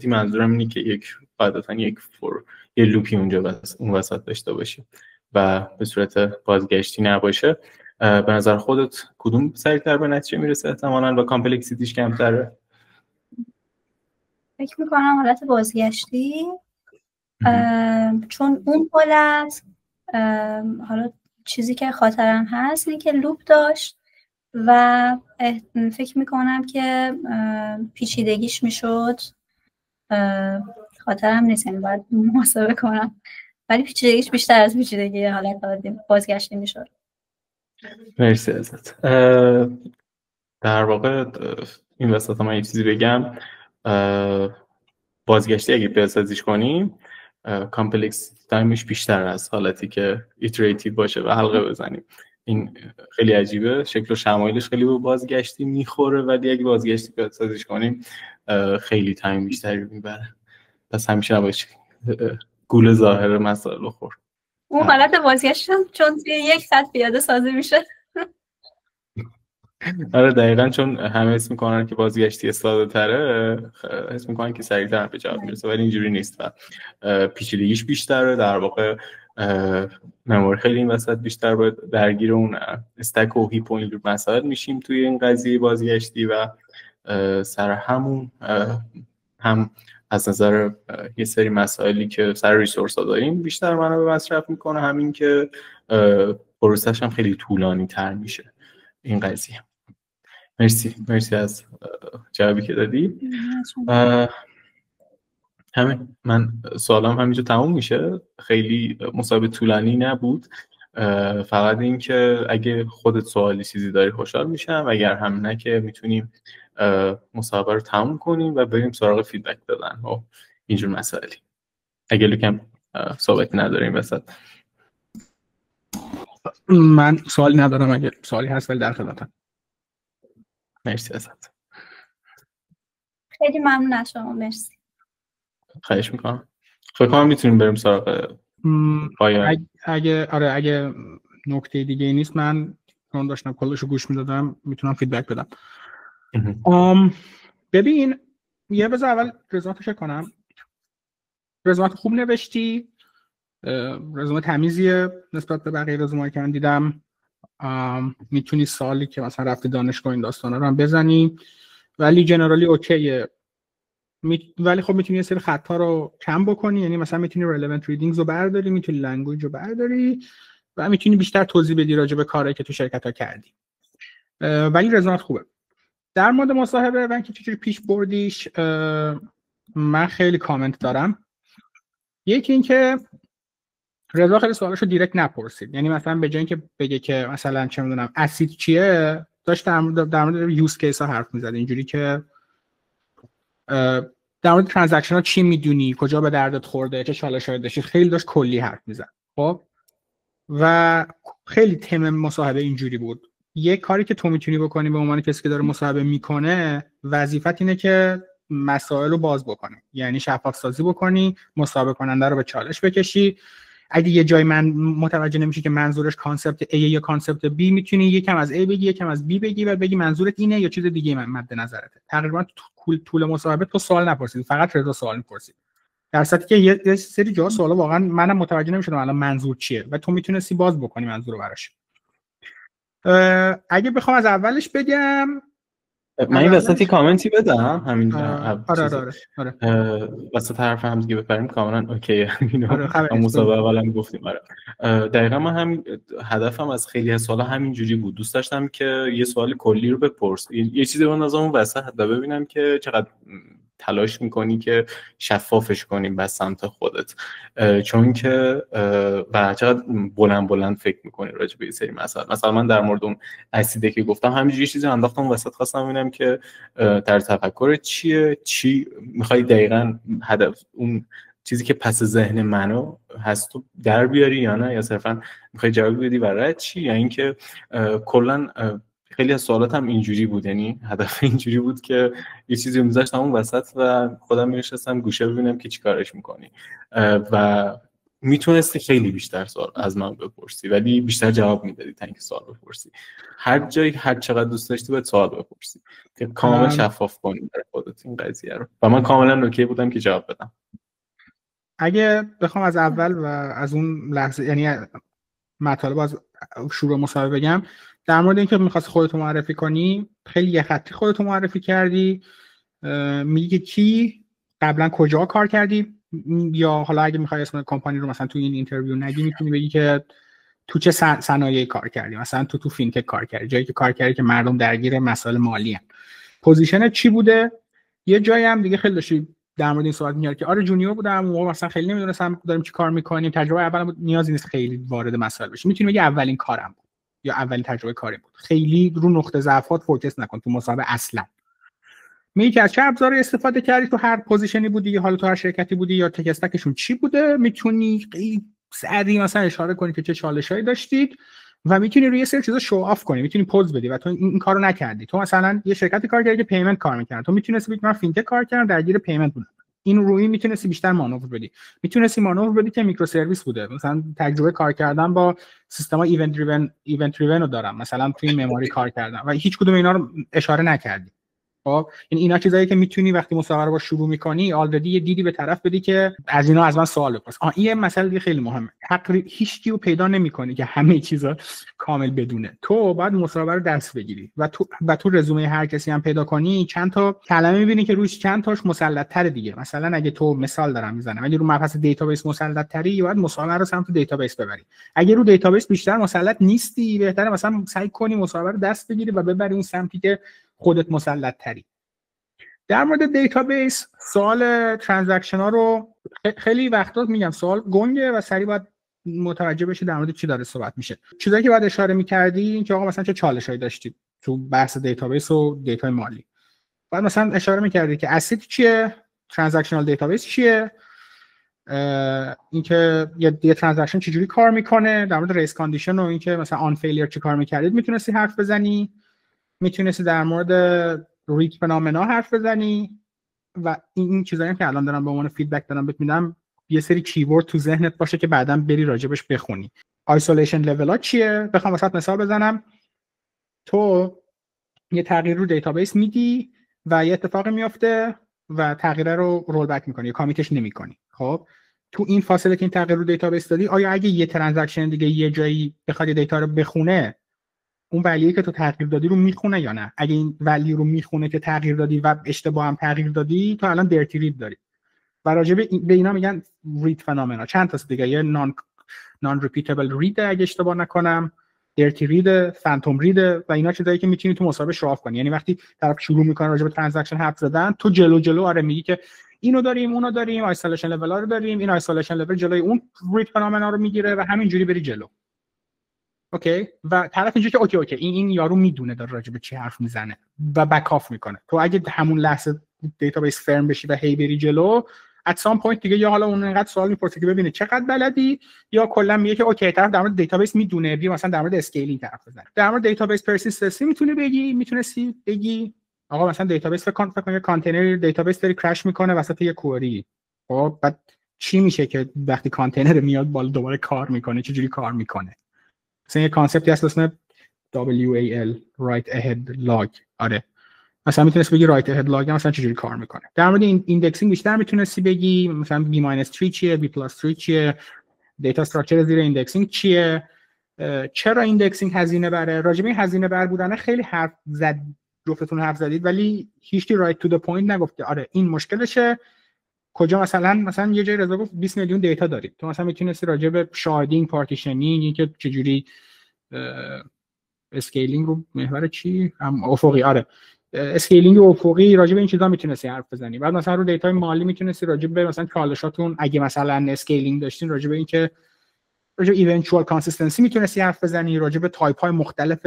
منظورم اینه که قاعدتاً یه لوپی اونجا اون وسط داشته باشیم و به صورت بازگشتی نباشه. به نظر خودت کدوم سریع‌تر به نتیجه میرسه احتمالاً و کامپلکسیتیش کمتره؟ فکر میکنم حالت بازگشتی، چون اون حالت حالا چیزی که خاطرم هست اینه که لوپ داشت و فکر میکنم که پیچیدگیش میشد، خاطرم نیست یعنی باید محاسبه کنم، ولی پیچیدگیش بیشتر از پیچیدگی حالت بازگشتی میشد. مرسی ازت. در واقع این وسط من یه چیزی بگم، بازگشتی اگه پیاده‌سازیش کنیم کامپلکس تایمش بیشتر از حالتی که ایتریتیو باشه و حلقه بزنیم. این خیلی عجیبه، شکل و شمایلش خیلی به بازگشتی میخوره، ولی اگه بازگشتی پیاده‌سازیش کنیم خیلی تایم بیشتری میبره. پس همیشه نباشه گول ظاهر مسائل رو خورد. اون حالت بازگشت چون توی 1 ساعت پیاده سازی میشه. آره دقیقاً، چون همه حس میکنن که بازگشتی ساده تره، حس میکنن که سریعتر به جواب میرسه، ولی اینجوری نیست و پیچیدگیش بیشتره. در واقع مموری خیلی این وسط بیشتر باید درگیر اون استک و هیپ و اینجور مسائل میشیم توی این قضیه بازگشتی و سر همون هم از نظر یه سری مسائلی که سر ریسورس ها داریم بیشتر منو به مصرف میکنه، همین که پروسش هم خیلی طولانی تر میشه این قضیه. مرسی از جوابی که دادی. همین، من سوالم همینجا تموم میشه. خیلی مصاحبه طولانی نبود، فقط این که اگه خودت سوالی چیزی داری خوشحال میشم، اگر هم نه که میتونیم مصاحبه رو تموم کنیم و بریم سراغ فیدبک دادن و اینجور مسائلی. اگه لکم صحبتی نداریم وسط. من سوالی ندارم، اگه سوالی هست ولی در خدمتم. مرسی ازت. خیلی ممنون از شما. مرسی. خواهش میکنم. فکر کنم میتونیم بریم سراغ پایان. اگه نکته دیگه نیست، من چون داشتم کلشو گوش میدادم میتونم فیدبک بدم. ببین، یه بذار اول رزومه چک کنم. رزومه خوب نوشتی، رزومه تمیزیه نسبت به بقیه رزومه‌ای که من دیدم. میتونی سوالی که مثلا رفتی دانشگاه این داستانا رو هم بزنی، ولی جنرالی اوکیه. ولی خب میتونی یه سری خطا رو کم بکنی، یعنی مثلا میتونی relevant readings رو برداری، میتونی language رو برداری و میتونی بیشتر توضیح بدی راجع به کارهایی که تو شرکت‌ها کردی. ولی رزومت خوبه. در مورد مصاحبه و اینکه چجوری پیش بردیش، من خیلی کامنت دارم. یکی این که رضا خیلی سوالاشو دایرکت نپرسید، یعنی مثلا به جای اینکه بگه که مثلا چه میدونم اسید چیه، داشت در مورد یوز کیس ها حرف میزد، اینجوری که در مورد ترانزکشن ها چی میدونی، کجا به دردت خورده، چه چالش‌هایی داشتی، خیلی داشت کلی حرف میزد. خب و خیلی تم مصاحبه اینجوری بود. یه کاری که تو میتونی بکنی به عنوان کسی که داره مصاحبه میکنه، وظیفت اینه که مسائل رو باز بکنی، یعنی شفاف سازی بکنی، مصاحبه کننده رو به چالش بکشی. اگه یه جای من متوجه نمیشی که منظورش کانسپت A یا کانسپت B، میتونی یکم از A بگی، یکم از B بگی و بگی منظورت اینه یا چیز دیگه من مد نظرته. تقریبا طول مصاحبه تو سوال نپرسید، فقط رضا سوال میپرسید، در صورتی که یه سری جا سوالا واقعا منم متوجه نمیشدم الان منظور چیه و تو میتونستی باز بکنی منظور رو براش. اگه بخوام از اولش بگم، من این وسطی کامنتی بدم همین. آره. وسط حرف هم دیگه بپریم کاملا اوکیه. اینو مصاحبه اولم گفتیم. آره دقیقاً من همین هدفم از خیلی از سوالا همین جوری بود. دوست داشتم که یه سوال کلی رو بپرس، یه چیزی رو بندازم وسط حتی ببینم که چقدر تلاش میکنی که شفافش کنی به سمت خودت، چون که و چقدر بلند فکر میکنی راجع به این سری مسائل. مثلا من در مورد اون اسیده که گفتم همینجوری چیزی انداختم وسط، خواستم ببینم که طرز تفکرت چیه، چی میخوای دقیقاً هدف اون چیزی که پس ذهن منو هست تو در بیاری یا نه، یا صرفا میخوای جواب بدی و رد چی، یا اینکه کلا خیلی از سوالات هم اینجوری بود، یعنی هدف اینجوری بود که یه چیزی رو میذاشتم اون وسط و خودم می‌نشستم گوشه ببینم که چیکارش می‌کنی و میتونستی خیلی بیشتر سوال از من بپرسی ولی بیشتر جواب میدادی تا اینکه سوال بپرسی. هر جایی هر چقدر دوست داشتی باید سوال بپرسی که کاملا شفاف کنی برای خودت این قضیه رو، و من کاملا اوکی بودم که جواب بدم. اگه بخوام از اول و از اون لحظه، یعنی مطالب از شروع مصاحبه بگم، در مورد اینکه می‌خواستی خودتو معرفی کنی، خیلی یه خطی خودتو معرفی کردی، میگی کی قبلا کجا کار کردی، یا حالا اگه می‌خوای اسم کمپانی رو مثلا تو این اینترویو نگی، میتونی بگی که تو چه صنایعی کار کردی، مثلا تو فینتک کار کردی، جایی که کار کردی که مردم درگیر مسائل مالی ان. پوزیشن چی بوده؟ یه جایی هم دیگه خیلی داشتی در مورد این صحبت می‌کردی که آره جونیور بودم، موقع مثلا خیلی نمی‌دونستم داریم چی کار می‌کنیم، تجربه اولم بود، نیازی نیست خیلی وارد مسائل بشی، میتونی بگی اولین کارم بود یا اولین تجربه کاری بود. خیلی رو نقطه ضعفات فوکس نکن تو مصاحبه اصلا. میگی که از چه ابزاری استفاده کردی، تو هر پوزیشنی بودی، حالا تو هر شرکتی بودی، یا تک استکشون چی بوده، میتونی سریع مثلا اشاره کنی که چه چالشایی داشتید و میتونی روی سری چیزا شو آف کنی، میتونی پوز بدی و تو این کارو نکردی. تو مثلا یه شرکتی کار کردی که پیمنت کار می‌کنه، تو میتونستی بگی من فینتک کار کردم درگیر پیمنت بودم، این روی میتونستی بیشتر مانور بدی، میتونستی مانور بدی که میکرو سرویس بوده. مثلا تجربه کار کردن با سیستما ایونت دریون رو دارم، مثلا توی مموری کار کردم و هیچ کدوم اینا رو اشاره نکردی. خب اینا چیزایی که میتونی وقتی مصاحبه رو با شروع میکنی آلردی یه دیدی به طرف بدی که از اینا از من سوال بپرس. این مسئله خیلی مهمه. هیچ کیو پیدا نمیکنی که همه چیزا کامل بدونه. تو باید مصاحبه رو دست بگیری و تو رزومه هر کسی هم پیدا کنی چند تا کلمه میبینی که روش چند تاش مسلط تر دیگه. مثلا اگه تو مثال دارم میزنم، اگه رو مبحث دیتابیس مسلط تری باید مصاحبه رو سمت دیتابیس ببری. اگه رو دیتابیس بیشتر مسلط نیستی بهتره مثلا سعی کنی مصاحبه رو دست بگیری و ببری اون سمتی که خودت مسلط تری. در مورد دیتابیس سوال ترانزکشن ها رو خیلی وقتا میگم سوال گنگه و سریع باید متوجه بشی در مورد چی داره صحبت میشه. چیزایی که باید اشاره می‌کردی این که آقا مثلا چه چالشایی داشتید تو بحث دیتابیس و دیتای مالی. بعد مثلا اشاره می‌کردی که اسید چیه، ترانزکشنال دیتابیس چیه، اینکه یه ترانزکشن چجوری کار میکنه، در مورد ریس کاندیشن و اینکه مثلا آن فیلیر چی کار می‌کردید میتونستی حرف بزنی، میتونستی در مورد ریت فنومنا حرف بزنی و این چیزایی که الان دارم به عنوان فیدبک دارم بهت میدم یه سری کیورد تو ذهنت باشه که بعداً بری راجبش بخونی. آیسولیشن لول ها چیه؟ بخوام واسه مثال بزنم، تو یه تغییر رو دیتابیس میدی و یه اتفاقی میفته و تغییر رو رول بک میکنی یا کامیتش نمیکنی. خب تو این فاصله که این تغییر رو دیتابیس دادی، آیا اگه یه ترانزکشن دیگه یه جایی بخواد دیتا رو بخونه اون ولیویی که تو تغییر دادی رو میخونه یا نه؟ اگه این ولیو رو میخونه که تغییر دادی و اشتباه هم تغییر دادی، تو الان درتی رید داری. و راجع به اینا میگن رید فنومنا. چند تا دیگه، یه نان ریپیتابل رید اگه اشتباه نکنم، درتی رید، فانتوم رید و اینا چیزایی که میتونی تو مصاحبه شراف کنی. یعنی وقتی طرف شروع میکنه راجع به ترانزکشن حرف زدن، تو جلو آره میگی که اینو داریم اونو داریم، آیسولیشن لول ها رو داریم، این آیسولیشن لول جلوی اون رید فنومنا رو میگیره و همینجوری بری جلو. اوکی و طرف اینجوری که اوکی این یارو میدونه داره راجع به چی حرف میزنه و بک آف میکنه. تو اگه همون لحظه دیتابیس فرم بشی و هی بری جلو، at some point دیگه یا حالا اون انقدر سوال میپرسه که ببینه چقدر بلدی، یا کلا میگه که اوکی طرف در مورد دیتابیس میدونه، بیا مثلا در مورد اسکیلینگ حرف بزنه. در مورد دیتابیس پرسیستنسی میتونستی بگی آقا مثلا دیتابیس فکر کن کانتینر دیتابیس داری کرش میکنه وسط یه کوئری. خب بعد چی میشه که وقتی کانتینر میاد بالا دوباره کار میکنه، چه جوری کار میکنه؟ مثلا یه کانسپتی هست اسمه WAL Write Ahead Log. آره مثلا میتونست بگی Write Ahead Log مثلا چجوری کار میکنه. در مورد این ایندکسینگ بیشتر میتونستی بگی مثلا B-3 چیه، B+3 چیه، دیتا استراکچر زیر ایندکسینگ چیه، چرا ایندکسینگ هزینه بره. راجع به این هزینه بر بودن خیلی حرف زد، جفتتون حرف زدید ولی هیچ کی right to the point نگفته. آره این مشکلشه کجا. مثلا یه جای رضا گفت 20 میلیون دیتا دارید، تو مثلا میتونستی راجع به شاردینگ، پارتیشنینگ، اینکه چجوری اسکیلینگ رو محور چی هم افقی، آره اسکیلینگ افقی، راجع به این چیزا میتونستی حرف بزنی. بعد مثلا رو دیتای مالی میتونستی راجع به مثلا چالشاتون اگه مثلا اسکیلینگ داشتین راجع به اینکه راجع به ایونچوال کانسیستنسی میتونستی حرف بزنی، راجع به تایپ های مختلف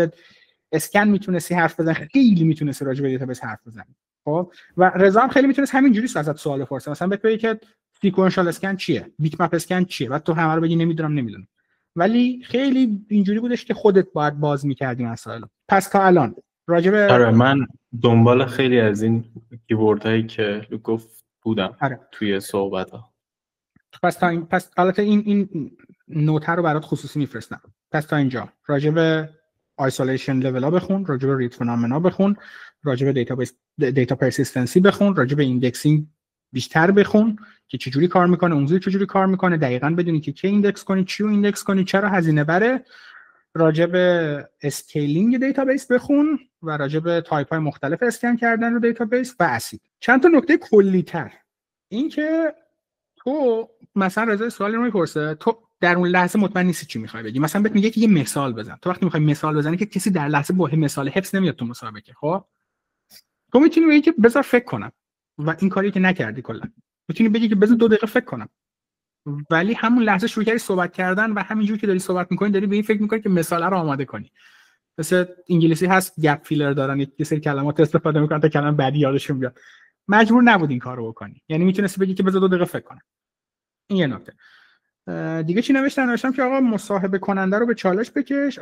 اسکن میتونستی حرف بزنی، خیلی میتونستی راجع به دیتابیس حرف بزنی. خب و رضا هم خیلی میتونست همینجوری ازت سوال بپرسه، مثلا بگی که سیکوئنشال اسکن چیه، بیت مپ اسکن چیه، بعد تو همه رو بگی نمیدونم. ولی خیلی اینجوری بودش که خودت باید باز می‌کردی مسائل. پس تا الان راجع به آره من دنبال خیلی از این کیوردهایی که گفت بودم توی صحبت‌ها. پس البته این نوت رو برات خصوصی میفرستم. پس تا اینجا راجع به آیسولیشن لول ها بخون، راجع به ریت فنومنا بخون، راجع به دیتا پرسیستنسی بخون، راجع به ایندکسینگ بیشتر بخون که چجوری کار میکنه، اون چجوری کار میکنه، دقیقاً بدونی که کی ایندکس کنی، چی رو ایندکس کنی، چرا هزینه بره. راجع به اسکیلینگ دیتابیس بخون و راجع به تایپ های مختلف اسکن کردن رو دیتابیس و اسید. چند تا نکته کلی‌تر این که تو مثلا رضا سوالی رو میپرسه، تو در اون لحظه مطمئن نیستی چی میخوای بگی، مثلا بهت میگه که یه مثال بزن. تو وقتی میخوای مثال بزنی که کسی در لحظه با مثال حفظ نمیاد تو مسابقه، خب تو میتونی بگی که بذار فکر کنم و این کاری که نکردی کلا میتونی بگی که بذار 2 دقیقه فکر کنم، ولی همون لحظه شروع کردی صحبت کردن و همینجوری که داری صحبت میکنی داری به این فکر میکنی که مثال رو آماده کنی. مثلا انگلیسی هست گپ فیلر دارن، یه سری کلمات استفاده میکنن تا کلمه بعدی یادشون بیاد. مجبور نبودی این کارو بکنی، یعنی میتونستی بگی که بذار 2 دقیقه فکر کنم. این یه نکته. دیگه چی نوشتم که آقا مصاحبه کننده رو به چالش بکش.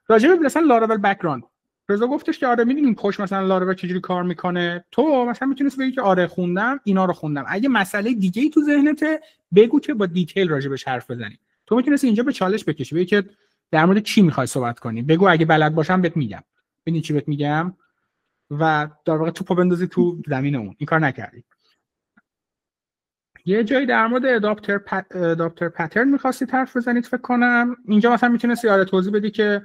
راجع به مثلا لاراول بک‌گراند رضا گفتش که آره میدونیم پشت مثلا لاراول چجوری کار میکنه، تو مثلا میتونستی بگی که آره خوندم اینا رو خوندم. اگه مسئله دیگه ای تو ذهنته بگو که با دیتیل راجبش حرف بزنیم. تو میتونستی اینجا به چالش بکشی بگی که در مورد چی میخوای صحبت کنی، بگو اگه بلد باشم بهت میگم. ببین چی بهت میگم و در واقع توپو بندازی تو زمین اون. این کار نکردی. یه جایی در مورد اداپتر پترن می‌خواستید حرف بزنید فکر کنم. اینجا مثلا میتونستی آره توضیح بدی که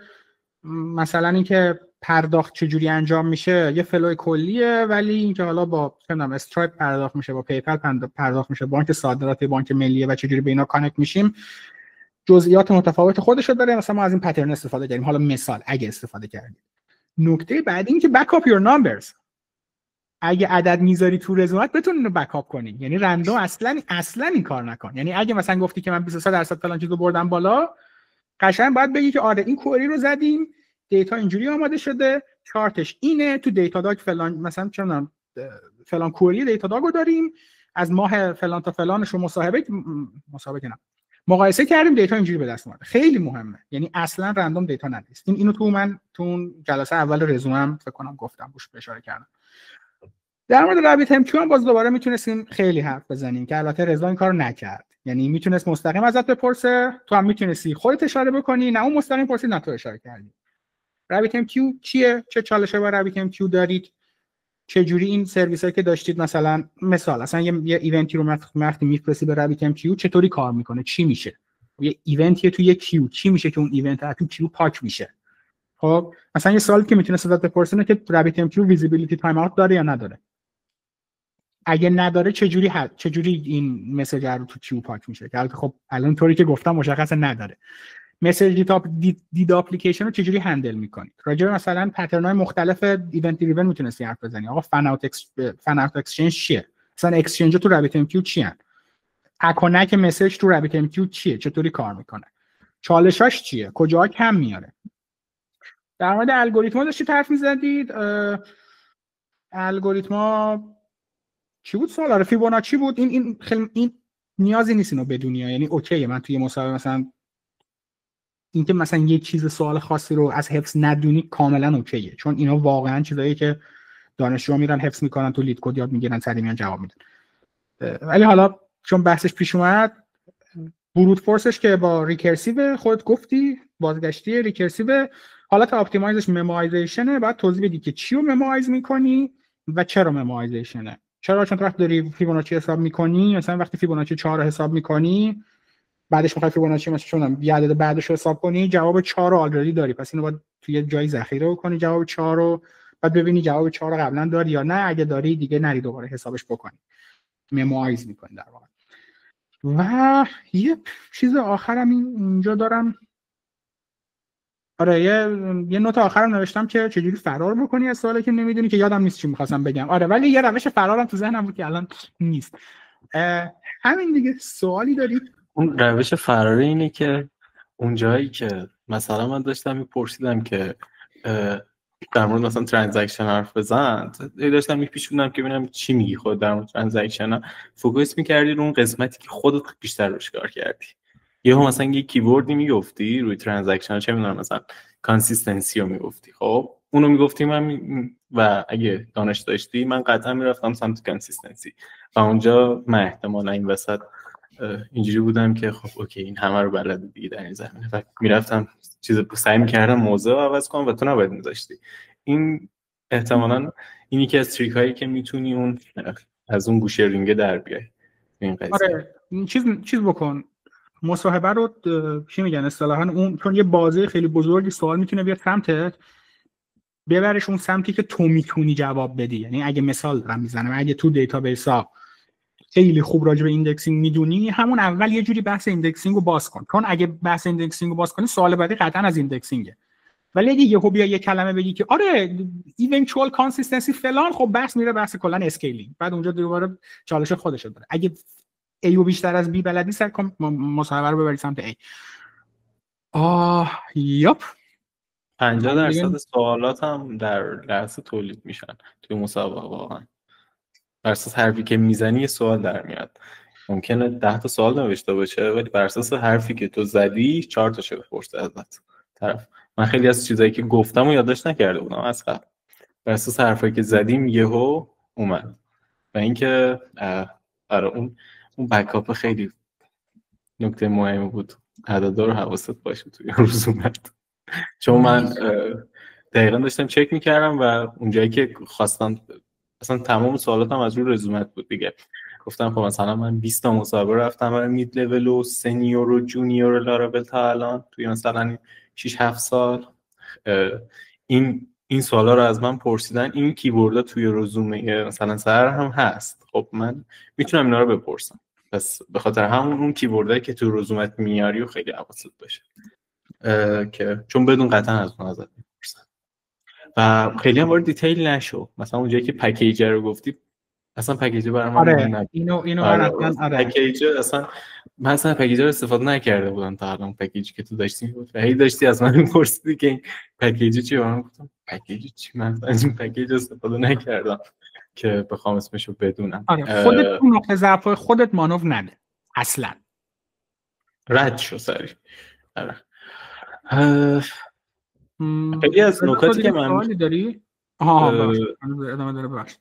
مثلا اینکه پرداخت چجوری انجام میشه یه فلو کلیه، ولی اینکه حالا با نمیدونم استرایپ پرداخت میشه، با پیپل پرداخت میشه، بانک صادرات، بانک ملیه و چجوری به اینا کانکت میشیم جزئیات متفاوت خودشو داره. مثلا ما از این پترن استفاده کردیم. حالا مثال اگه استفاده کردیم. نکته بعدی این که بکاپ یور نامبرز. اگه عدد میذاری تو رزومت بتونی اینو بکاپ کنی. یعنی رندوم اصلا این کار نکن. یعنی اگه مثلا گفتی که من 23% فلان چیزو بردم بالا، قشنگ باید بگی که آره این کوئری رو زدیم، دیتا اینجوری آماده شده، چارتش اینه، تو دیتا داگ فلان مثلا چون فلان کوئری دیتا داگو داریم، از ماه فلان تا فلانش رو مقایسه کردیم، دیتا اینجوری به دست اومده. خیلی مهمه. یعنی اصلا رندوم دیتا ندید. اینو تو اون جلسه اول رزومم فکر کنم گفتم، روش اشاره کردم. در مورد رابیت MQ هم باز دوباره میتونستیم خیلی حرف بزنیم که البته رضا این کارو نکرد. یعنی میتونست مستقیم ازت بپرسه، تو هم میتونستی خودت اشاره بکنی، نه اون مستقیم پرسید نه تو اشاره کردی. رابیت MQ چیه؟ چه چالشی با رابیت MQ دارید؟ چه جوری این سرویسایی که داشتید مثلا مثال اصلا یه ایونتی رو وقتی میفرستی به رابیت MQ چطوری کار میکنه؟ چی میشه؟ یه ایونتی تو یه کیو چی میشه که اون ایونت تو کیو پاک میشه؟ خب مثلا یه سوالی که میتونست ازت بپرسه اینه که رابیت MQ ویزیبیلیتی تایم اوت داره یا نداره؟ اگه نداره چجوری این مسیج رو تو کیو پاک میشه؟ که البته خب الان طوری که گفتم مشخصه نداره. مسیج دید اپلیکیشن رو چجوری هندل میکنید؟ راجع به مثلا پترن‌های مختلف ایونت دریون میتونستی حرف بزنی. آقا فن اوت اکسچنج چیه؟ مثلا اکسچنج تو رابیت ام کیو چیه؟ اکونک مسیج تو رابیت ام کیو چیه؟ چطوری کار میکنه؟ چالشاش چیه؟ کجاها کم میاره؟ در مورد الگوریتما داشتید حرف میزدید. الگوریتما چی بود سوال؟ آره فیبوناچی بود. این نیازی نیست اینو بدونی. یعنی اوکیه من توی مسابقه مثلا اینکه مثلا یه چیز سوال خاصی رو از حفظ ندونی کاملا اوکیه، چون اینا واقعا چیزایی که دانشجوها میرن حفظ میکنن، تو لید کد یاد میگیرن، سریع میان جواب میدن. ولی حالا چون بحثش پیش اومد، بروت فورسش که با ریکرسیو خودت گفتی، بازگشتی ریکرسیو، حالت اپتیمایزش مموایزیشنه. بعد توضیح بدی که چی رو مموایز میکنی و چرا مموایزیشنه. چرا؟ چون وقتی داری فیبوناچی حساب میکنی، مثلا وقتی فیبوناچی 4 رو حساب میکنی، بعدش میخوای فیبوناچی مثلا چونم یه عدد بعدش رو حساب کنی، جواب 4 رو آلردی داری، پس اینو باید توی جای ذخیره کنی جواب 4 رو، بعد ببینی جواب 4 رو قبلا داری یا نه. اگه داری دیگه نری دوباره حسابش بکنی، مموایز میکنی در واقع. و یه چیز آخرم اینجا دارم. آره یه نوت آخرم نوشتم که چجوری فرار بکنی از سوالی که نمیدونی، که یادم نیست چی می‌خواستم بگم. آره ولی یه روش فرارم تو ذهنم بود که الان نیست. همین دیگه. سوالی دارید؟ اون روش فرار اینه که اون جایی که مثلا من داشتم میپرسیدم که در مورد مثلا ترانزکشن حرف بزن، داشتم میپیچوندم که ببینم چی میگی خود در مورد ترانزکشن، فوکس میکردی رو اون قسمتی که خودت بیشتر روش کار کردی. یهو مثلا یه کیوردی میگفتی روی ترانزکشن، چه میدونم مثلا کانسیستنسی رو میگفتی، خب اونو میگفتی من و اگه دانش داشتی من قطعا میرفتم سمت کانسیستنسی و اونجا من احتمالا این وسط اینجوری بودم که خب اوکی این همه رو بلده دیگه در این زمینه و میرفتم سعی میکردم موضوع رو عوض کنم و تو نباید میذاشتی. این احتمالا اینی که از تریک هایی که میتونی اون از اون گوشه رینگه در بیای این قضیه. آره چیز بکن، مصاحبه رو چی میگن اصطلاحاً، اون چون یه بازه خیلی بزرگی سوال میتونه بیاد سمتت، ببرش اون سمتی که تو میتونی جواب بدی. یعنی اگه مثال دارم میزنم، اگه تو دیتابیس ها خیلی خوب راجع به ایندکسینگ میدونی، همون اول یه جوری بحث ایندکسینگ رو باز کن، چون اگه بحث ایندکسینگ رو باز کنی سوال بعدی قطعا از ایندکسینگه. ولی اگه یهو بیا یه کلمه بگی که آره ایونچوال کانسیستنسی فلان، خب بحث میره بحث کلا اسکیلینگ، بعد اونجا دوباره چالش خودش داره. اگه ای و بیشتر از بی بلدی، سر کن مصاحبه رو ببری سمت ای. یاپ 50% سوالات هم در لحظه تولید میشن توی مسابقه. واقعا بر اساس حرفی که میزنی یه سوال در میاد. ممکنه 10 تا سوال نوشته باشه ولی بر اساس حرفی که تو زدی 4 تاشو بپرسه ازت طرف. من خیلی از چیزایی که گفتم و یادداشت نکرده بودم از قبل، بر اساس حرفایی که زدیم یهو اومد. و اینکه آره اون بکاپ خیلی نکته مهمی بود، اعدادا رو حواست باشه توی رزومت. چون من دقیقا داشتم چک میکردم و اونجایی که خواستم اصلا تمام سوالاتم از روی رزومت بود دیگه. گفتم خب مثلا من 20 تا مصاحبه رفتم برای مید لول و سنیور و جونیور و لاراول تا الان توی مثلا 6 7 سال. این سوالا رو از من پرسیدن، این کیوردا توی رزومه مثلا سر هم هست. خب من میتونم اینا رو بپرسم، پس به خاطر همون اون کیوردایی که تو رزومت میاری و خیلی حواست باشه که چون بدون قطعا از اون ازت میپرسن. و خیلی هم وارد دیتیل نشو، مثلا اونجایی که پکیج رو گفتی اصلا پکیج برای من آره اینو من اصلا پکیج اصلا من اصلا پکیج رو استفاده نکرده بودم تا الان. پکیجی که تو داشتی بود و هی داشتی از من می‌پرسیدی که این پکیج چیه، من گفتم پکیج چی؟ من از این پکیج استفاده نکردم که بخوام اسمشو بدونم. آره خودت تو نقطه ضعف خودت مانور نده اصلا، رد شو سری. آره خیلی از نکاتی که من داری ادامه داره ببخشید.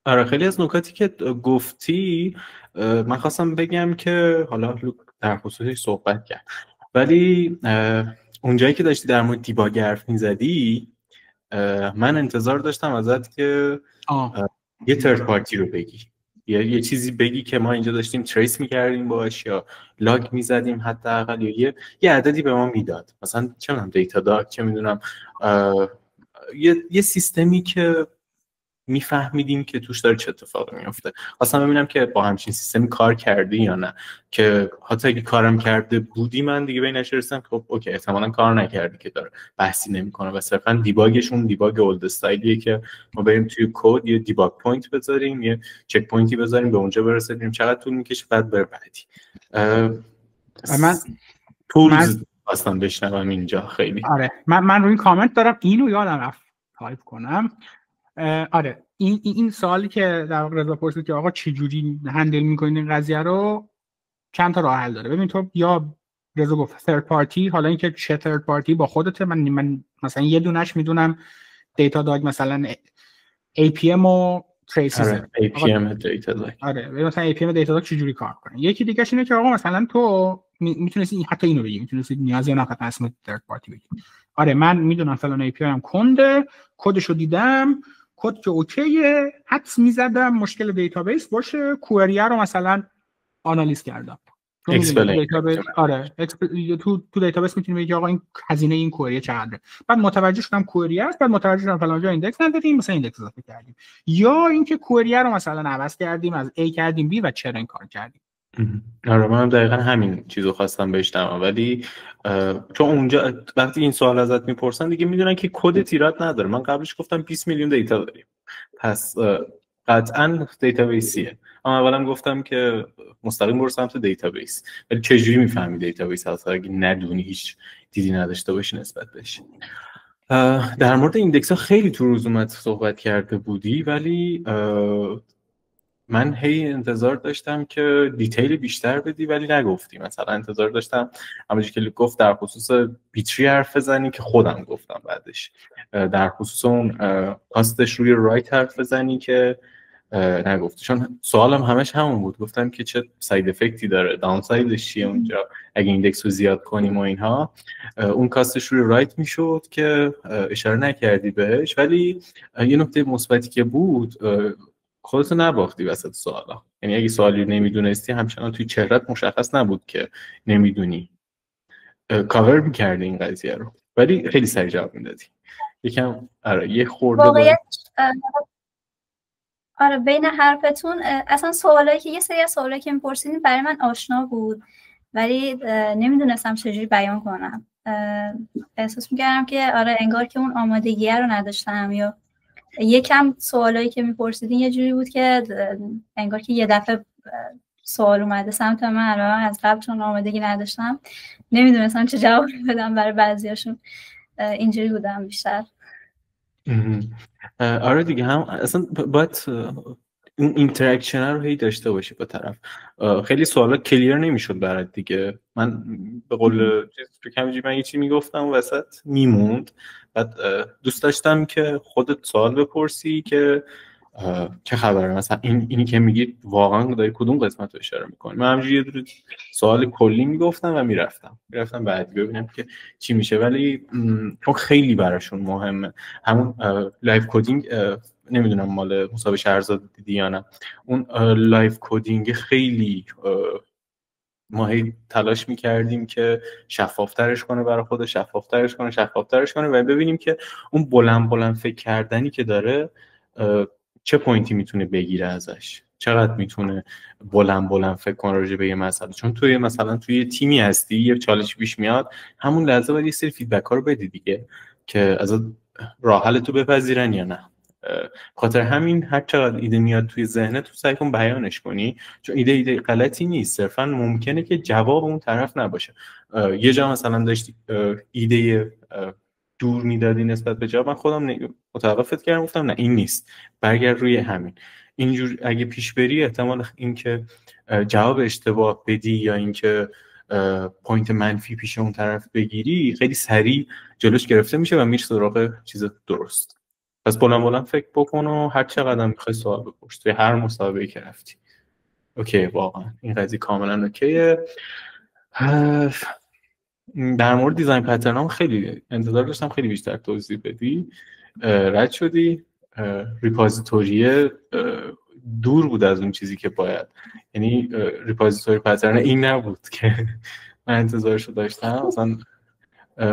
آره خیلی از نکاتی که گفتی من خواستم بگم که حالا در خصوصش صحبت کرد، ولی اونجایی که داشتی در مورد دیباگ حرف می‌زدی من انتظار داشتم ازت که یه ترد پارتی رو بگی، یه چیزی بگی که ما اینجا داشتیم تریس می‌کردیم باهاش یا لاگ می‌زدیم حداقل، یا یه عددی به ما میداد، مثلا چه می‌دونم دیتا داگ، چه می‌دونم یه سیستمی که میفهمیدیم که توش داره چه اتفاقی میفته. اصلا ببینم که با همچین سیستمی کار کردی یا نه، که حتی اگه کارم کرده بودی من دیگه به این نشستم که خب اوکی احتمالاً کار نکردی که داره بحثی نمیکنه و صرفا دیباگشون دیباگ اولد استایلیه که ما بریم توی کد یه دیباگ پوینت بذاریم، یه چک پوینتی بذاریم، به اونجا برسیم ببینیم چقدر طول میکشه بعد بره بعدی. من تولز اصلا بشنوم اینجا خیلی. آره من روی این کامنت دارم، اینو یادم رفت تایپ کنم. آره این سوالی که در واقع رضا پرسید که آقا چه جوری هندل می‌کنید این قضیه رو، چند تا راه حل داره. ببین تو یا رضا گفت ثرد پارتی، حالا اینکه چه ثرد پارتی با خودت، من مثلا یه دونش میدونم دیتا داگ مثلا APM و تریسیز. آره APM دیتا داگ. آره مثلا APM دیتا داگ چه جوری کار کنه. یکی دیگه اینه که آقا مثلا تو میتونستی حتی اینو بگی، میتونستی نیازی نداره اسم ثرد پارتی بگی. آره من میدونم فلان API هم کنده، کدشو دیدم، کد که اوکیه، حدس میزدم مشکل دیتابیس باشه، کوئری رو مثلا آنالیز کردم. آره تو دیتابیس میتونی بگی آقا این هزینه این کوئری چقدره، بعد متوجه شدم کوئری است، بعد متوجه شدم فلان جا ایندکس ندادیم مثلا ایندکس اضافه کردیم، یا اینکه کوئری رو مثلا عوض کردیم از A کردیم B و چرا این کار کردیم. آره منم دقیقا همین چیزو خواستم بشنوم، ولی چون اونجا وقتی این سوال ازت میپرسن دیگه میدونن که کد ایراد نداره. من قبلش گفتم 20 میلیون دیتا داریم پس قطعا دیتابیسیه، اما اولم گفتم که مستقیم برو سمت دیتابیس، ولی چجوری میفهمی دیتابیس اصلا اگه ندونی، هیچ دیدی نداشته باشی نسبت بهش. در مورد ایندکس ها خیلی تو رزومت صحبت کرده بودی، ولی من هی انتظار داشتم که دیتیل بیشتر بدی ولی نگفتی. مثلا انتظار داشتم همونجوری که گفت در خصوص بیتری حرف بزنی که خودم گفتم بعدش، در خصوص اون کاستش روی رایت حرف بزنی که نگفتی. چون سوالم همش همون بود، گفتم که چه ساید افکتی داره، داون سایدش چیه اونجا اگه ایندکس رو زیاد کنیم و اینها. اون کاستش روی رایت میشد که اشاره نکردی بهش، ولی یه نکته مثبتی که بود خودتو نباختی وسط سوالا. یعنی اگه سوالی نمیدونستی همچنان توی چهرت مشخص نبود که نمیدونی، کاور میکردی این قضیه رو، ولی خیلی سریع جواب میدادی. یکم آره یه خورده آره بین حرفتون اصلا سوالایی که یه سری از سوالایی که میپرسیدین برای من آشنا بود ولی نمیدونستم چجوری بیان کنم. احساس میکردم که آره انگار که اون آمادگیه رو نداشتم، یا یکم سوالایی که میپرسیدین یه جوری بود که انگار که یه دفعه سوال اومده سمت من رو از قبل، چون آمادگی نداشتم نمیدونستم چه جوابی بدم. برای بعضیاشون اینجوری بودم بیشتر. آره دیگه هم اصلا باید اون اینتراکشن رو هی داشته باشی با طرف. خیلی سوالا کلیر نمیشد برات دیگه. من به قول تو کمجی من یه چی میگفتم وسط میموند. بعد دوست داشتم که خودت سوال بپرسی که چه خبره، مثلا اینی که میگی واقعا داری کدوم قسمت رو اشاره میکنی. من همینجوری یه دونه سوال کلی میگفتم و میرفتم بعد ببینم که چی میشه. ولی چون خیلی براشون مهمه همون لایف کدینگ، نمیدونم مال مصاحبه شهرزاد دیدی یا نه، اون لایف کدینگ خیلی ما هی تلاش میکردیم که شفافترش کنه برای خود، شفافترش کنه و ببینیم که اون بلند فکر کردنی که داره چه پوینتی میتونه بگیره ازش، چقدر میتونه بلند فکر کنه راجع به یه مسئله. چون توی مثلا توی تیمی هستی یه چالش پیش میاد، همون لحظه باید یه سری فیدبک ها رو بدی دیگه که از راه حل تو بپذیرن یا نه. خاطر همین هر چقدر ایده میاد توی ذهنت تو سعی کن بیانش کنی، چون ایده غلطی نیست، صرفا ممکنه که جواب اون طرف نباشه. یه جا مثلا داشتی ایده دور میدادی نسبت به جواب، من خودم متوقفت کردم، گفتم نه این نیست، برگرد روی همین. اینجور اگه پیش بری احتمال اینکه جواب اشتباه بدی یا اینکه پوینت منفی پیش اون طرف بگیری خیلی سریع جلوش گرفته میشه و میشه سراغ چیز درست. پس بلند فکر بکن و هر چقدر میخوای سوال بپرس توی هر مسابقه‌ای که رفتی. اوکی، واقعا این قضیه کاملا اوکیه. در مورد دیزاین پترن هم خیلی انتظار داشتم خیلی بیشتر توضیح بدی، رد شدی. ریپوزیتوری دور بود از اون چیزی که باید، یعنی ریپوزیتوری پترن این نبود که من انتظارشو داشتم. مثلا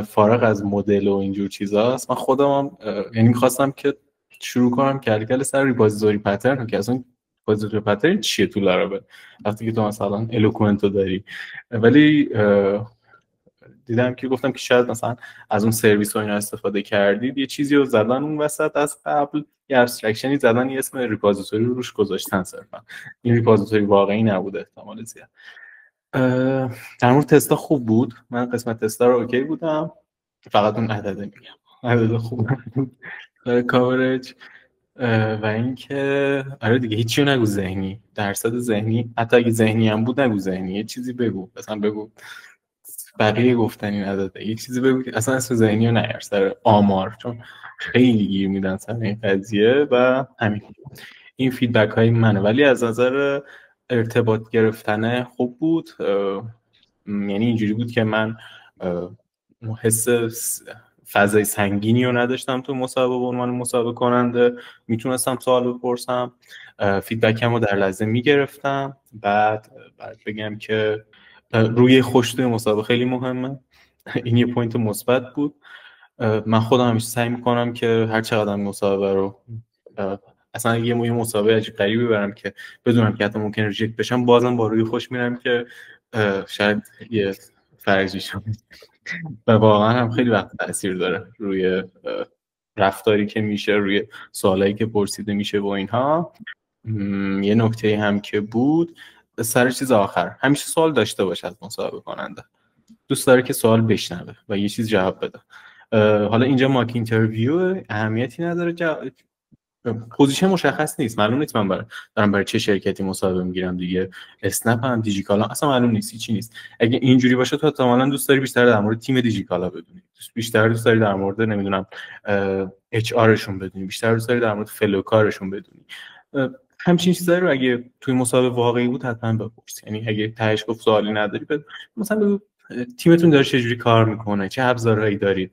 فارغ از مدل و اینجور چیزاست، من خودم یعنی میخواستم که شروع کنم کلکل سر ریپوزیتوری پترن، که اصلا ریپوزیتوری پترن چیه تو لاراول وقتی که تو مثلا الوکوئنتو داری. ولی دیدم که گفتم که شاید مثلا از اون سرویس ها اینا استفاده کردید، یه چیزی رو زدن اون وسط از قبل، یه ابسترکشنی زدن، یه اسم ریپوزیتوری رو روش گذاشتن، صرفا این ریپوزیتوری واقعی نبوده احتمال زیاد. در مورد تستا خوب بود، من قسمت تستا رو اوکی بودم، فقط اون عدده میگم، عدده خوب بود کاورج. و اینکه آره دیگه هیچی نگو ذهنی، درصد ذهنی، حتی اگه ذهنی هم بود نگو ذهنی، یه چیزی بگو، مثلا بگو بقیه گفتن این عدده، یه چیزی بگو که اصلا اسم ذهنی رو نیار سر آمار، چون خیلی گیر میدن سر این قضیه. و همین این فیدبک های منه. ولی از نظر ارتباط گرفتن خوب بود، یعنی اینجوری بود که من حس فضای سنگینی رو نداشتم تو مسابقه، به عنوان مسابقه کننده میتونستم سوال بپرسم، فیدبکم رو در لحظه میگرفتم. بعد بگم که روی خوش توی مسابقه خیلی مهمه، این یه پوینت مثبت بود. من خودم همیشه سعی میکنم که هر چقدر مسابقه رو اصلا یه مسابقه عجیب غریبی برم که بدونم که حتی ممکنه ریجکت بشم، بازم با روی خوش میرم که شاید یه فرجی شم. و واقعا هم خیلی وقت تاثیر داره روی رفتاری که میشه، روی سوالایی که پرسیده میشه و اینها. یه نکته هم که بود سر چیز آخر، همیشه سوال داشته باشه از مسابقه کننده، دوست داره که سوال بشنوه و یه چیز جواب بده. حالا اینجا ماک اینترویو اهمیتی نداره، پوزیشن مشخص نیست، معلوم نیست من دارم برای چه شرکتی مصاحبه میگیرم دیگه، اسنپ هم دیجیکالا اصلا معلوم نیست، چی نیست. اگه اینجوری باشه تو احتمالاً دوست داری بیشتر در مورد تیم دیجیکالا بدونی، بیشتر دوست داری در مورد نمیدونم اچ آرشون بدونی، بیشتر دوست داری در مورد فلوکارشون بدونی. همچین چیزایی رو اگه توی مسابقه واقعی بود حتما بپرس. یعنی اگه تهش گفت سوالی نداری مثلا بگو تیمتون داره چه جوری کار میکنه، چه ابزارهایی دارید،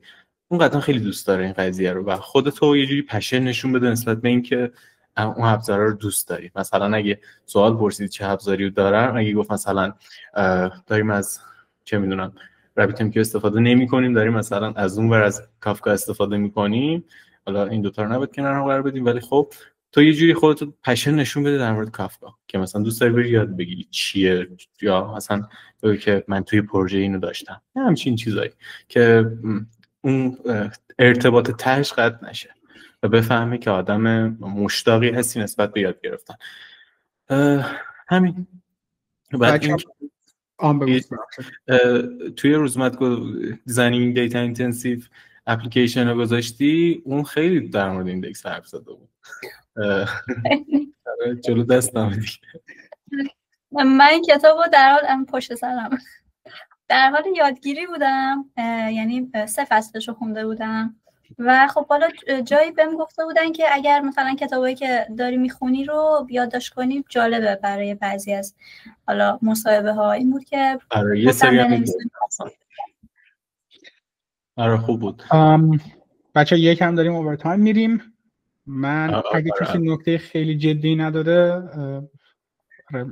اون قطعا خیلی دوست داره این قضیه رو و خودتو یه جوری پشن نشون بده نسبت به اینکه اون ابزارا رو دوست داری. مثلا اگه سوال پرسید چه ابزاری رو دارن، اگه گفت مثلا داریم از چه میدونم رابیت‌ام استفاده نمی‌کنیم، داریم مثلا از اون ور از کافکا استفاده می‌کنیم، حالا این دو تا رو نباید کنار هم قرار بدیم، ولی خب تو یه جوری خودتو پشن نشون بده در مورد کافکا که مثلا دوست داری بری یاد بگیری چیه، یا مثلا بگی که من توی پروژه اینو داشتم، همچین چیزایی که اون ارتباط تهش قطع نشه و بفهمی که آدم مشتاقی هستی نسبت به یاد گرفتن. همین. بعد این توی روزمرگو دیزاینینگ دیتا اینتنسیو اپلیکیشن رو گذاشتی، اون خیلی در مورد ایندکس حرف زده بود. جلو دستم دیگه. من این کتاب رو در حال پشت سرم در حال یادگیری بودم، یعنی 3 فصلش رو خونده بودم و خب حالا جایی بهم گفته بودن که اگر مثلا کتابایی که داری میخونی رو یادداشت کنی جالبه برای بعضی از حالا مصاحبه ها. این بود که آره یه سری آره خوب بود. بچه یکم داریم اوورتایم میریم. من اگه کسی نکته خیلی جدی نداره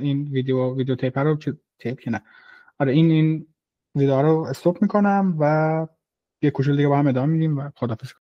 این ویدیو تیپ رو تیپ که نه آره این ویدیو رو استاپ میکنم و یه کوچولو دیگه با هم ادامه میدیم و خداحافظ.